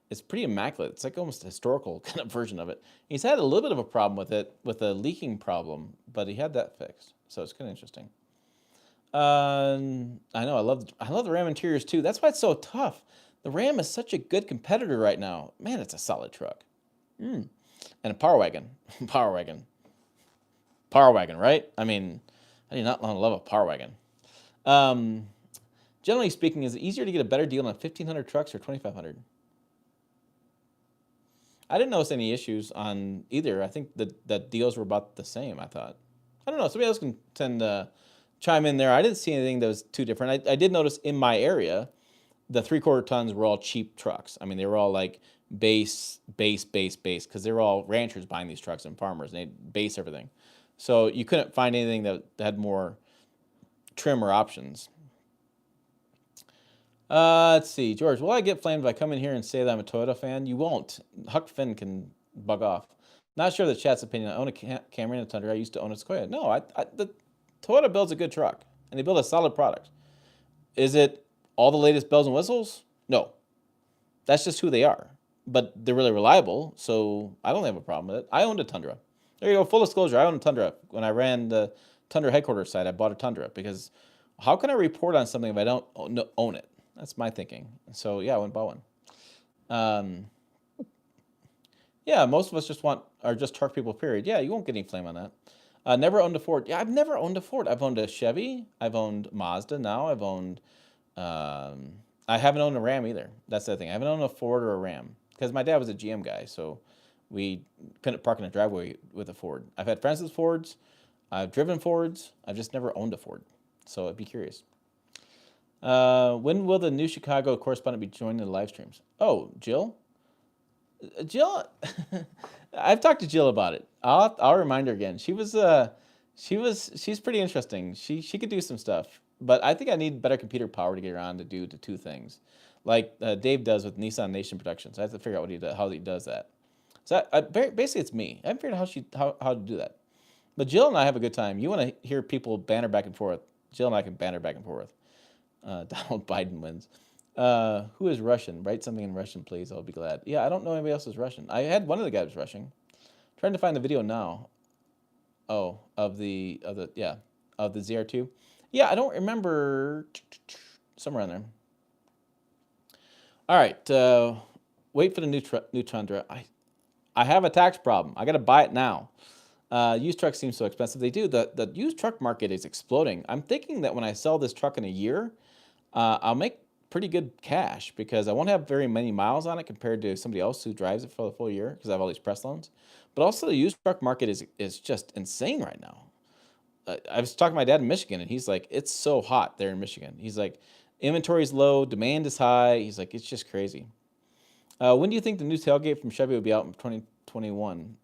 it's pretty immaculate. It's like almost a historical kind of version of it. He's had a little bit of a problem with it, with a leaking problem, but he had that fixed. So it's kind of interesting. I know I love the Ram interiors too. That's why it's so tough. The Ram is such a good competitor right now. Man, it's a solid truck. And a power wagon, power wagon, power wagon, right? I mean, I do not love a power wagon. Um, Generally speaking, is it easier to get a better deal on 1,500 trucks or 2,500? I didn't notice any issues on either. I think that deals were about the same, I thought. I don't know. Somebody else can tend to chime in there. I didn't see anything that was too different. I did notice in my area, the 3/4 tons were all cheap trucks. I mean, they were all like base, because they were all ranchers buying these trucks and farmers, and they base everything. So you couldn't find anything that had more trim or options. Let's see. George, will I get flamed if I come in here and say that I'm a Toyota fan? You won't. Huck Finn can bug off. Not sure the chat's opinion. I own a Camry and a Tundra. I used to own a Sequoia. No, the Toyota builds a good truck, and they build a solid product. Is it all the latest bells and whistles? No. That's just who they are. But they're really reliable, so I don't have a problem with it. I owned a Tundra. There you go. Full disclosure, I owned a Tundra. When I ran the Tundra headquarters site, I bought a Tundra because how can I report on something if I don't own it? That's my thinking. So yeah, I went and bought one. Um, yeah, most of us are just truck people, period. Yeah, you won't get any flame on that. Never owned a Ford. Yeah, I've never owned a Ford. I've owned a Chevy. I've owned Mazda now. I haven't owned a Ram either. That's the thing. I haven't owned a Ford or a Ram because my dad was a GM guy, so we couldn't park in a driveway with a Ford. I've had friends with Fords. I've driven Fords. I've just never owned a Ford. So I'd be curious. When will the new Chicago correspondent be joining the live streams? Oh, Jill? Jill, I've talked to Jill about it. I'll remind her again. She's pretty interesting. She could do some stuff, but I think I need better computer power to get her on to do the two things, like Dave does with Nissan Nation Production. So I have to figure out how he does that. So basically, it's me. I haven't figured out how to do that. But Jill and I have a good time. You want to hear people banter back and forth? Jill and I can banter back and forth. Donald Biden wins. Who is Russian? Write something in Russian, please. I'll be glad. Yeah, I don't know anybody else who's Russian. I had one of the guys rushing. Trying to find the video now. Oh, of the ZR2. Yeah, I don't remember. Somewhere on there. All right. Wait for the new Tundra. I have a tax problem. I got to buy it now. Used trucks seem so expensive. They do. The used truck market is exploding. I'm thinking that when I sell this truck in a year, I'll make pretty good cash because I won't have very many miles on it compared to somebody else who drives it for the full year because I have all these press loans. But also the used truck market is just insane right now. I was talking to my dad in Michigan, and he's like, it's so hot there in Michigan. He's like, inventory is low, demand is high. He's like, it's just crazy. When do you think the new tailgate from Chevy will be out in 2021?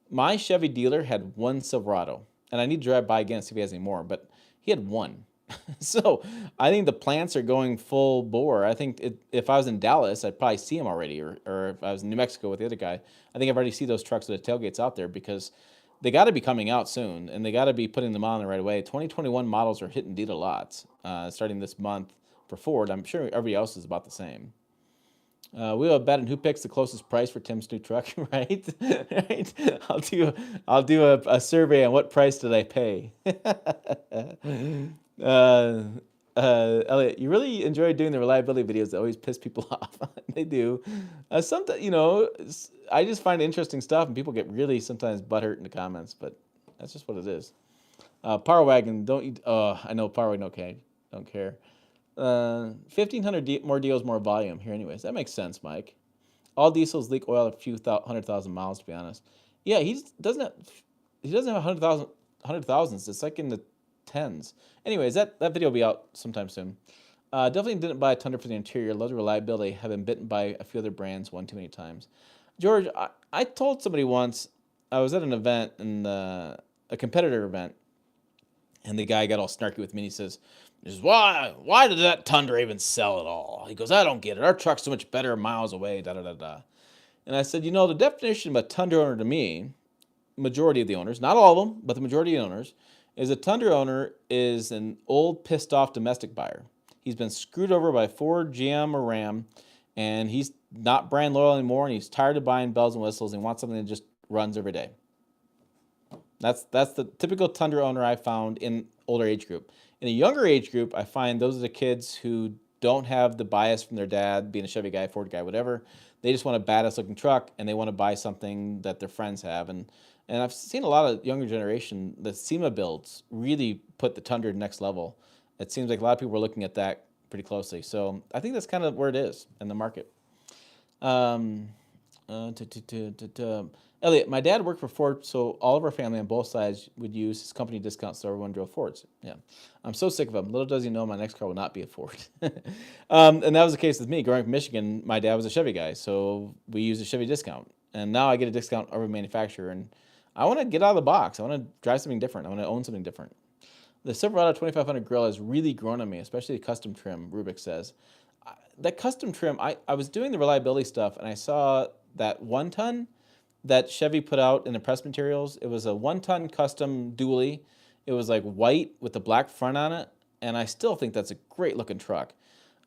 My Chevy dealer had one Silverado, and I need to drive by again and see if he has any more, but he had one. So I think the plants are going full bore. I think if I was in Dallas, I'd probably see them already, or if I was in New Mexico with the other guy, I think I've already seen those trucks with the tailgates out there because they got to be coming out soon, and they got to be putting them on the right away. 2021 models are hitting dealer lots starting this month for Ford. I'm sure everybody else is about the same. We'll have a bet on who picks the closest price for Tim's new truck, right? Right? I'll do a survey on what price did I pay. Elliot, you really enjoy doing the reliability videos that always piss people off. They do. Sometimes, I just find interesting stuff, and people get really sometimes butthurt in the comments, but that's just what it is. Power Wagon, don't you? I know Power Wagon, okay, don't care. 1,500 more deals, more volume here anyways. That makes sense, Mike. All diesels leak oil a few 100,000 miles, to be honest. Yeah, he doesn't have 100,000s. It's like in the tens. Anyways, that video will be out sometime soon. Definitely didn't buy a Tundra for the interior. Love the reliability. Have been bitten by a few other brands one too many times. George, I told somebody once, I was at an event, a competitor event, and the guy got all snarky with me, and he says, why did that Tundra even sell at all? He goes, I don't get it. Our truck's so much better miles away, da-da-da-da. And I said, the definition of a Tundra owner to me, majority of the owners, not all of them, but the majority of the owners, is a Tundra owner is an old, pissed off domestic buyer. He's been screwed over by Ford, GM, or Ram, and he's not brand loyal anymore, and he's tired of buying bells and whistles and wants something that just runs every day. That's the typical Tundra owner I found in older age group. In a younger age group, I find those are the kids who don't have the bias from their dad, being a Chevy guy, Ford guy, whatever. They just want a badass looking truck, and they want to buy something that their friends have. And I've seen a lot of younger generation, the SEMA builds really put the Tundra next level. It seems like a lot of people are looking at that pretty closely. So I think that's kind of where it is in the market. Um, Elliot, my dad worked for Ford, so all of our family on both sides would use his company discount, so everyone drove Fords. Yeah, I'm so sick of them. Little does he know, my next car will not be a Ford. And that was the case with me. Growing up in Michigan, my dad was a Chevy guy, so we used a Chevy discount. And now I get a discount over manufacturer, and I want to get out of the box. I want to drive something different. I want to own something different. The Silverado 2500 grill has really grown on me, especially the custom trim, Rubik says. That custom trim, I was doing the reliability stuff, and I saw that 1-ton that Chevy put out in the press materials. It was a 1-ton custom dually. It was like white with the black front on it, and I still think that's a great looking truck.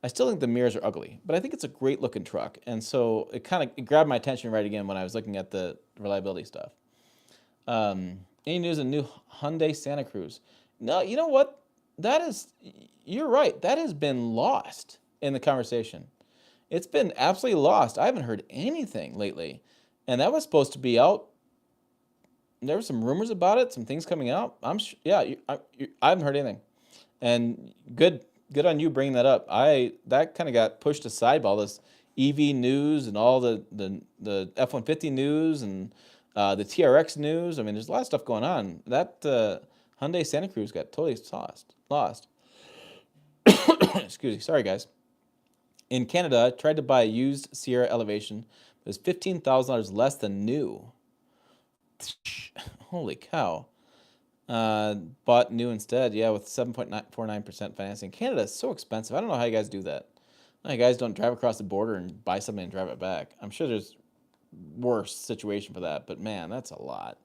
I still think the mirrors are ugly, but I think it's a great looking truck. And so it grabbed my attention right again when I was looking at the reliability stuff. Any news on new Hyundai Santa Cruz? No, you know what? You're right. That has been lost in the conversation. It's been absolutely lost. I haven't heard anything lately. And that was supposed to be out. There were some rumors about it, some things coming out. I haven't heard anything. And good on you bringing that up. That kind of got pushed aside by all this EV news and all the F-150 news and the TRX news. I mean, there's a lot of stuff going on. That Hyundai Santa Cruz got totally lost. Excuse me. Sorry, guys. In Canada, I tried to buy a used Sierra Elevation. It was $15,000 less than new. Holy cow. Bought new instead, yeah, with 7.49% financing. Canada is so expensive. I don't know how you guys do that. You guys don't drive across the border and buy something and drive it back. I'm sure there's worse situation for that, but man, that's a lot.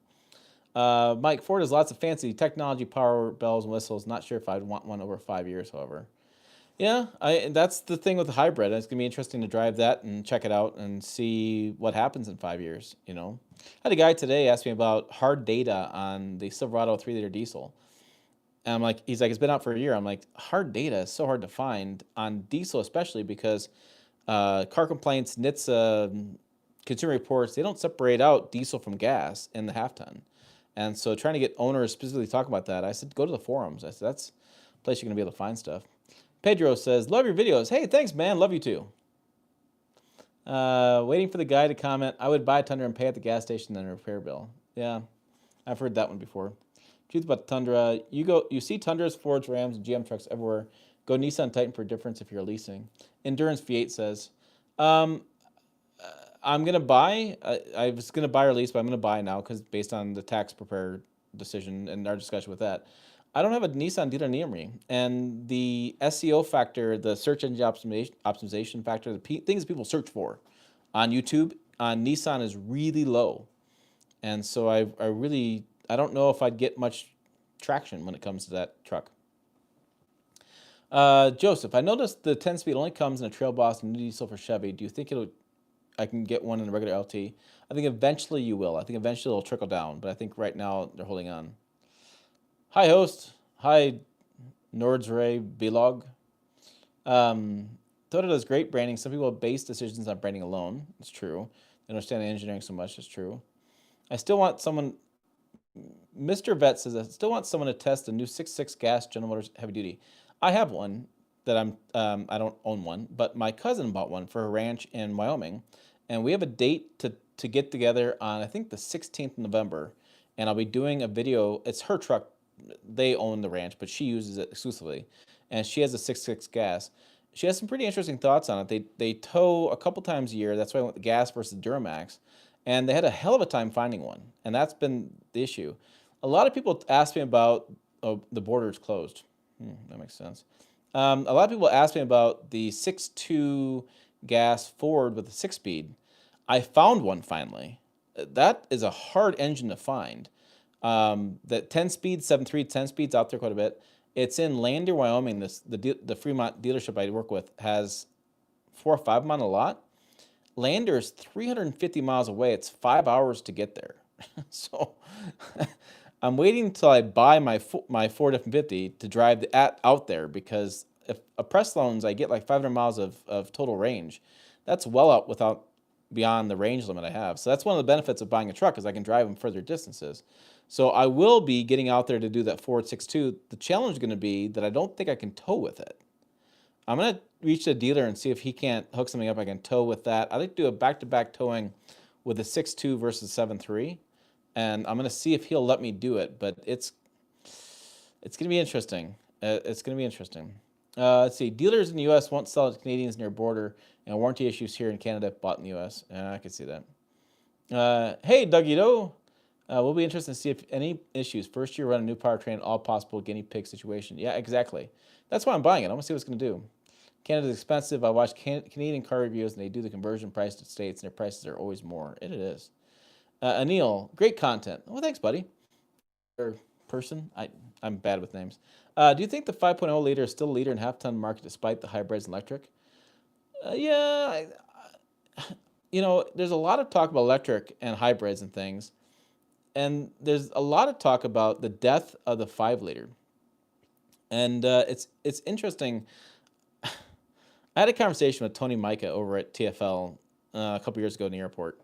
Mike, Ford has lots of fancy technology, power, bells, and whistles. Not sure if I'd want one over 5 years, however. Yeah, that's the thing with the hybrid. It's going to be interesting to drive that and check it out and see what happens in 5 years, I had a guy today ask me about hard data on the Silverado 3-liter diesel. And he's like, it's been out for a year. I'm like, hard data is so hard to find on diesel, especially because car complaints, NHTSA, Consumer Reports, they don't separate out diesel from gas in the half-ton. And so trying to get owners specifically talk about that, I said, go to the forums. I said, that's a place you're going to be able to find stuff. Pedro says, love your videos. Hey, thanks, man. Love you too. Waiting for the guy to comment. I would buy a Tundra and pay at the gas station than a repair bill. Yeah, I've heard that one before. Truth about the Tundra. You see Tundras, Fords, Rams, and GM trucks everywhere. Go Nissan Titan for a difference if you're leasing. Endurance V8 says, I'm going to buy. I was going to buy or lease, but I'm going to buy now because based on the tax preparer decision and our discussion with that. I don't have a Nissan dealer near me, and the SEO factor, the search engine optimization factor, the things people search for on YouTube, on Nissan is really low. And so I don't know if I'd get much traction when it comes to that truck. Joseph, I noticed the 10-speed only comes in a Trail Boss and new diesel for Chevy. Do you think I can get one in a regular LT? I think eventually you will. I think eventually it'll trickle down, but I think right now they're holding on. Hi, host. Hi, Nordsray Vlog. Toyota does great branding. Some people base decisions on branding alone. It's true. They understand the engineering so much. It's true. I still want someone. Mr. Vet says, I still want someone to test a new 6.6 gas General Motors heavy duty. I have one that I don't own one, but my cousin bought one for a ranch in Wyoming, and we have a date to get together on I think the 16th of November, and I'll be doing a video. It's her truck. They own the ranch, but she uses it exclusively, and she has a 6.6 gas. She has some pretty interesting thoughts on it. They tow a couple times a year. That's why I went with the gas versus Duramax, and they had a hell of a time finding one, and that's been the issue. A lot of people ask me about the border is closed. That makes sense. A lot of people ask me about the 6.2 gas Ford with a 6-speed. I found one finally. That is a hard engine to find. That 10 speed, 7.3, 10 speeds out there quite a bit. It's in Lander, Wyoming. The Fremont dealership I work with has 4 or 5 of them on a lot. Lander is 350 miles away. It's 5 hours to get there. So I'm waiting until I buy my Ford F-150 to drive out there, because if a press loans, I get like 500 miles of total range. That's well out beyond the range limit I have. So that's one of the benefits of buying a truck, is I can drive them further distances. So I will be getting out there to do that Ford 6.2. The challenge is going to be that I don't think I can tow with it. I'm going to reach the dealer and see if he can't hook something up I can tow with that. I'd like to do a back-to-back towing with the 6.2 versus 7.3, and I'm going to see if he'll let me do it. But it's going to be interesting. It's going to be interesting. Let's see. Dealers in the U.S. won't sell to Canadians near border, and warranty issues here in Canada if bought in the U.S. I can see that. Hey, Dougie Doe. We'll be interested to see if any issues. First year run a new powertrain, all possible guinea pig situation. Yeah, exactly. That's why I'm buying it. I want to see what it's going to do. Canada's expensive. I watch Canadian car reviews, and they do the conversion price to states, and their prices are always more. It is. Anil, great content. Well, thanks, buddy. Or person. I'm bad with names. Do you think the 5.0 liter is still a leader in half-ton market despite the hybrids and electric? Yeah. There's a lot of talk about electric and hybrids and things. And there's a lot of talk about the death of the 5-liter. And it's interesting. I had a conversation with Tony Micah over at TFL a couple years ago in the airport.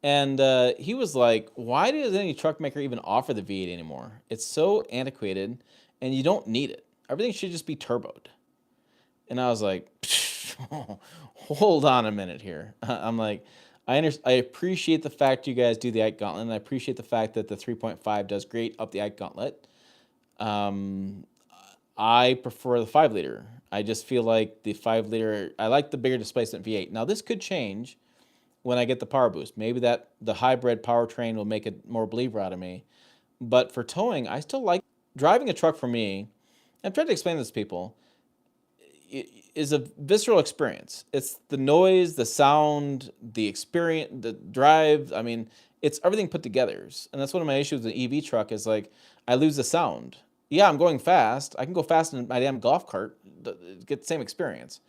And he was like, why does any truck maker even offer the V8 anymore? It's so antiquated, and you don't need it. Everything should just be turboed. And I was like, hold on a minute here. I'm like, I appreciate the fact you guys do the Ike Gauntlet, and I appreciate the fact that the 3.5 does great up the Ike Gauntlet. I prefer the 5-liter. I just feel like the 5-liter, I like the bigger displacement V8. Now, this could change when I get the power boost. Maybe that the hybrid powertrain will make it more believer out of me. But for towing, I still like driving a truck. For me, I'm trying to explain this to people, is a visceral experience. It's the noise, the sound, the experience, the drive. I mean, it's everything put together. And that's one of my issues with the EV truck, is like, I lose the sound. Yeah, I'm going fast. I can go fast in my damn golf cart, get the same experience.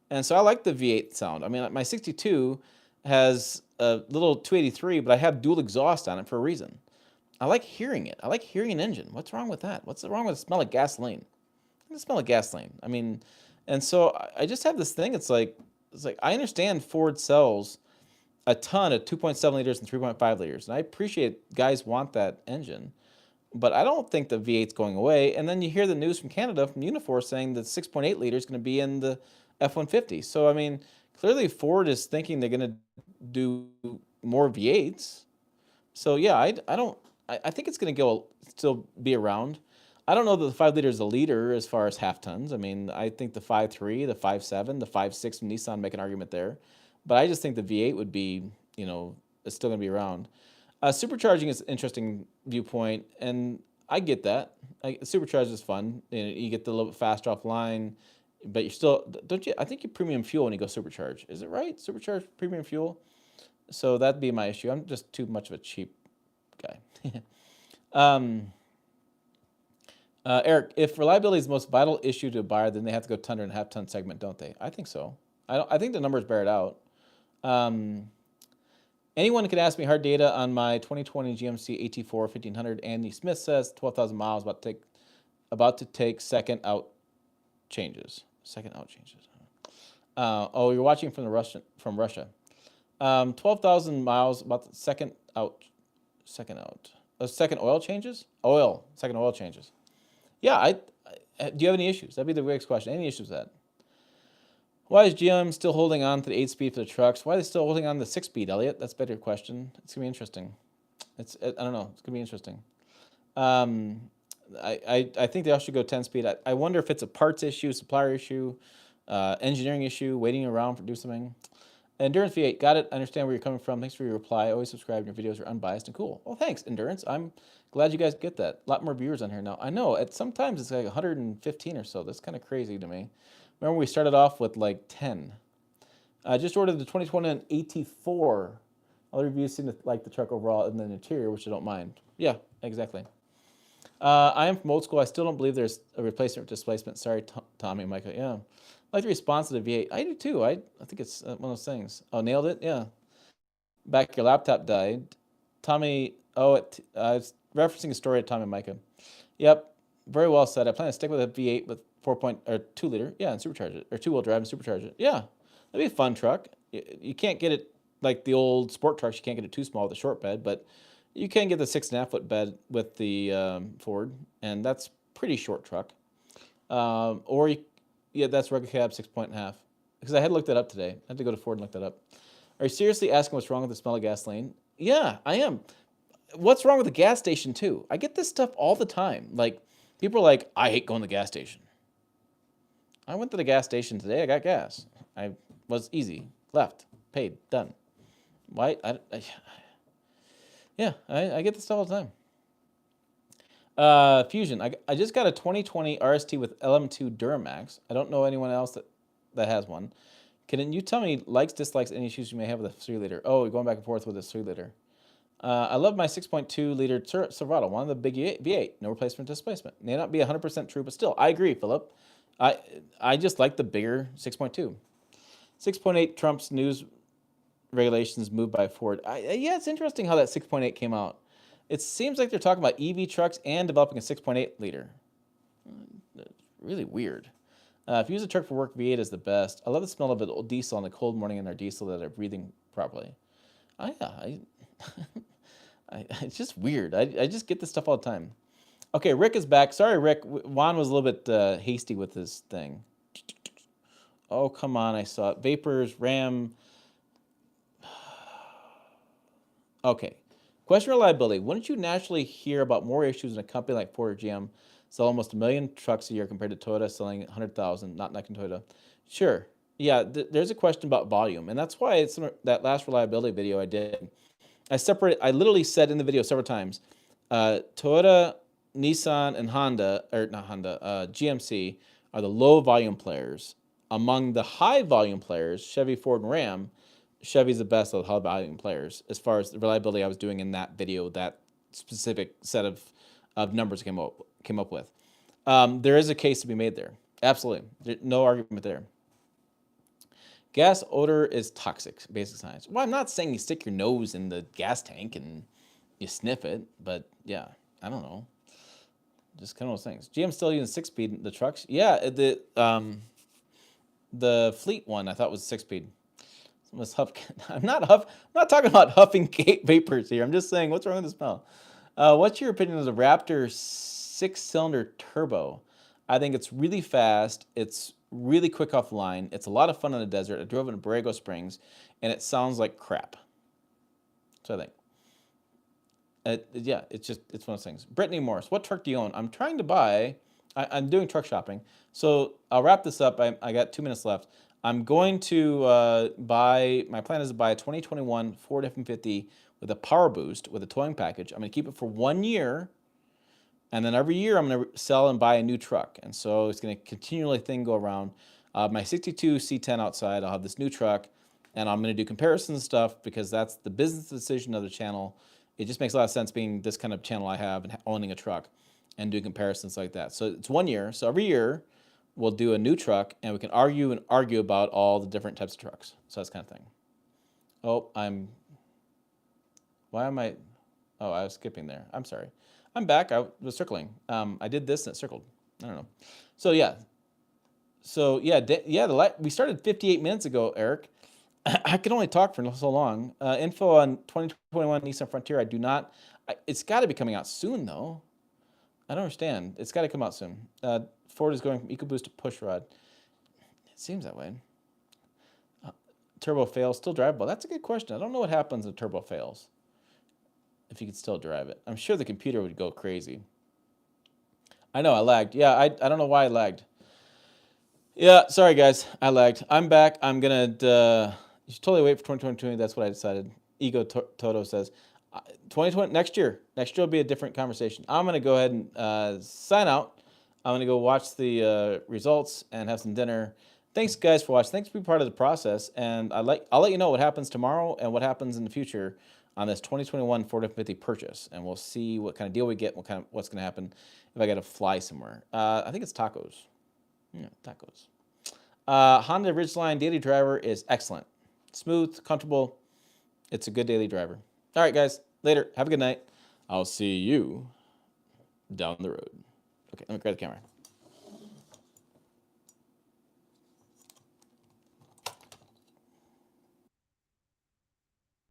And so I like the V8 sound. I mean, my 62 has a little 283, but I have dual exhaust on it for a reason. I like hearing it. I like hearing an engine. What's wrong with that? What's wrong with the smell of gasoline? The smell of gasoline. I mean, and so I just have this thing. It's like I understand Ford sells a ton of 2.7 liters and 3.5 liters, and I appreciate guys want that engine, but I don't think the V8's going away. And then you hear the news from Canada, from Unifor, saying that 6.8 liters is going to be in the F-150. So I mean, clearly Ford is thinking they're going to do more V8s. So yeah, I think it's going to still be around. I don't know that the 5-liter is a leader as far as half tons. I mean, I think the 5.3, the 5.7, the 5.6 from Nissan make an argument there. But I just think the V8 would be, it's still going to be around. Supercharging is an interesting viewpoint, and I get that. Supercharge is fun. You get a little bit faster offline, but you're still, don't you? I think you premium fuel when you go supercharge. Is it right? Supercharge premium fuel? So that'd be my issue. I'm just too much of a cheap guy. Eric, if reliability is the most vital issue to a buyer, then they have to go Tundra and half-ton segment, don't they? I think so. I think the numbers bear it out. Anyone can ask me hard data on my 2020 GMC AT4 1500. Andy Smith says 12,000 miles, about to take second out changes. Second out changes. Oh, you're watching from Russia. 12,000 miles, about the second out. Second oil changes? Second oil changes. Yeah, do you have any issues? That'd be the next question. Any issues with that? Why is GM still holding on to the 8-speed for the trucks? Why are they still holding on to the 6-speed, Elliot? That's a better question. It's going to be interesting. I don't know. It's going to be interesting. I think they all should go 10-speed. I wonder if it's a parts issue, supplier issue, engineering issue, waiting around for do something. Endurance V8, got it. I understand where you're coming from. Thanks for your reply. Always subscribe. Your videos are unbiased and cool. Well, thanks, Endurance. I'm glad you guys get that. A lot more viewers on here now. I know. Sometimes it's like 115 or so. That's kind of crazy to me. Remember, we started off with like 10. I just ordered the 2020 AT4 All the reviews seem to like the truck overall and the interior, which I don't mind. Yeah, exactly. I am from old school. I still don't believe there's a replacement for displacement. Sorry, Tommy and Micah. Yeah. I like the response to the V8. I do too. I think it's one of those things. Oh, nailed it? Yeah. Back your laptop died. Tommy, I was referencing a story of Tommy and Micah. Yep. Very well said. I plan to stick with a V8 with 2 liter. Yeah, and supercharge it. Or 2-wheel drive and supercharge it. Yeah. That'd be a fun truck. You can't get it like the old sport trucks. You can't get it too small with a short bed, but you can get the 6.5-foot bed with the Ford, and that's pretty short truck. Yeah, that's regular cab 6.5. Because I had looked that up today. I had to go to Ford and look that up. Are you seriously asking what's wrong with the smell of gasoline? Yeah, I am. What's wrong with the gas station too? I get this stuff all the time. Like, people are like, I hate going to the gas station. I went to the gas station today. I got gas. I was easy. Left. Paid. Done. Why? Yeah, I get this stuff all the time. Fusion. I just got a 2020 RST with LM2 Duramax. I don't know anyone else that has one. Can you tell me likes, dislikes, any issues you may have with a 3-liter? Oh, you're going back and forth with a 3-liter. I love my 6.2-liter Silverado, one of the big V8. No replacement displacement. May not be 100% true, but still, I agree, Philip. I just like the bigger 6.2. 6.8 trumps news regulations moved by Ford. Yeah, it's interesting how that 6.8 came out. It seems like they're talking about EV trucks and developing a 6.8 liter. Really weird. If you use a truck for work, V8 is the best. I love the smell of an old diesel on a cold morning in our diesel that are breathing properly. It's just weird. I just get this stuff all the time. Okay, Rick is back. Sorry, Rick. Juan was a little bit hasty with his thing. Oh, come on. I saw it. Vapors, RAM. Okay. Question reliability. Wouldn't you naturally hear about more issues in a company like Ford or GM sell almost 1 million trucks a year compared to Toyota selling 100,000, not knocking Toyota? Sure. Yeah, there's a question about volume. And that's why it's that last reliability video I did. I literally said in the video several times, Toyota, Nissan, and GMC are the low volume players. Among the high volume players, Chevy, Ford, and Ram, Chevy's the best of the high volume players as far as the reliability I was doing in that video, that specific set of numbers came up with. There is a case to be made there. Absolutely. No argument there. Gas odor is toxic, basic science. Well, I'm not saying you stick your nose in the gas tank and you sniff it, but yeah, I don't know. Just kind of those things. GM's still using 6-speed, the trucks. Yeah, the Fleet one I thought was 6-speed. I'm not talking about huffing vapors here. I'm just saying, what's wrong with the smell? What's your opinion of the Raptor 6-cylinder turbo? I think it's really fast. It's really quick offline. It's a lot of fun in the desert. I drove it in Borrego Springs, and it sounds like crap. So I think. Yeah, it's one of those things. Brittany Morris, what truck do you own? I'm trying to buy. I'm doing truck shopping. So I'll wrap this up. I got 2 minutes left. I'm going to my plan is to buy a 2021 Ford F-150 with a power boost with a towing package. I'm going to keep it for 1 year. And then every year I'm going to sell and buy a new truck. And so it's going to continually go around. My 62 C10 outside, I'll have this new truck. And I'm going to do comparisons and stuff because that's the business decision of the channel. It just makes a lot of sense being this kind of channel I have and owning a truck and doing comparisons like that. So it's 1 year. So every year we'll do a new truck and we can argue about all the different types of trucks. So that's kind of thing. Oh, I was skipping there. I'm sorry. I'm back. I was circling. I did this and it circled. I don't know. So yeah. We started 58 minutes ago, Eric. I could only talk for so long. Info on 2021 Nissan Frontier. I do not. It's got to be coming out soon, though. I don't understand. It's got to come out soon. Ford is going from EcoBoost to pushrod. It seems that way. Turbo fails, still drivable. That's a good question. I don't know what happens if turbo fails. If you could still drive it. I'm sure the computer would go crazy. I know, I lagged. Yeah, I don't know why I lagged. Yeah, sorry guys, I lagged. I'm back. I'm gonna, you should totally wait for 2022. That's what I decided. Ego Toto says, 2020, next year will be a different conversation. I'm gonna go ahead and sign out. I'm gonna go watch the results and have some dinner. thanks guys for watching. Thanks for being part of the process. And I'll let you know what happens tomorrow and what happens in the future on this 2021 Ford F-150 purchase. And we'll see what kind of deal we get, what's going to happen if I got to fly somewhere. I think it's tacos. Yeah, tacos. Honda Ridgeline daily driver is excellent. Smooth, comfortable. It's a good daily driver. All right, guys. Later. Have a good night. I'll see you down the road. Okay, let me grab the camera.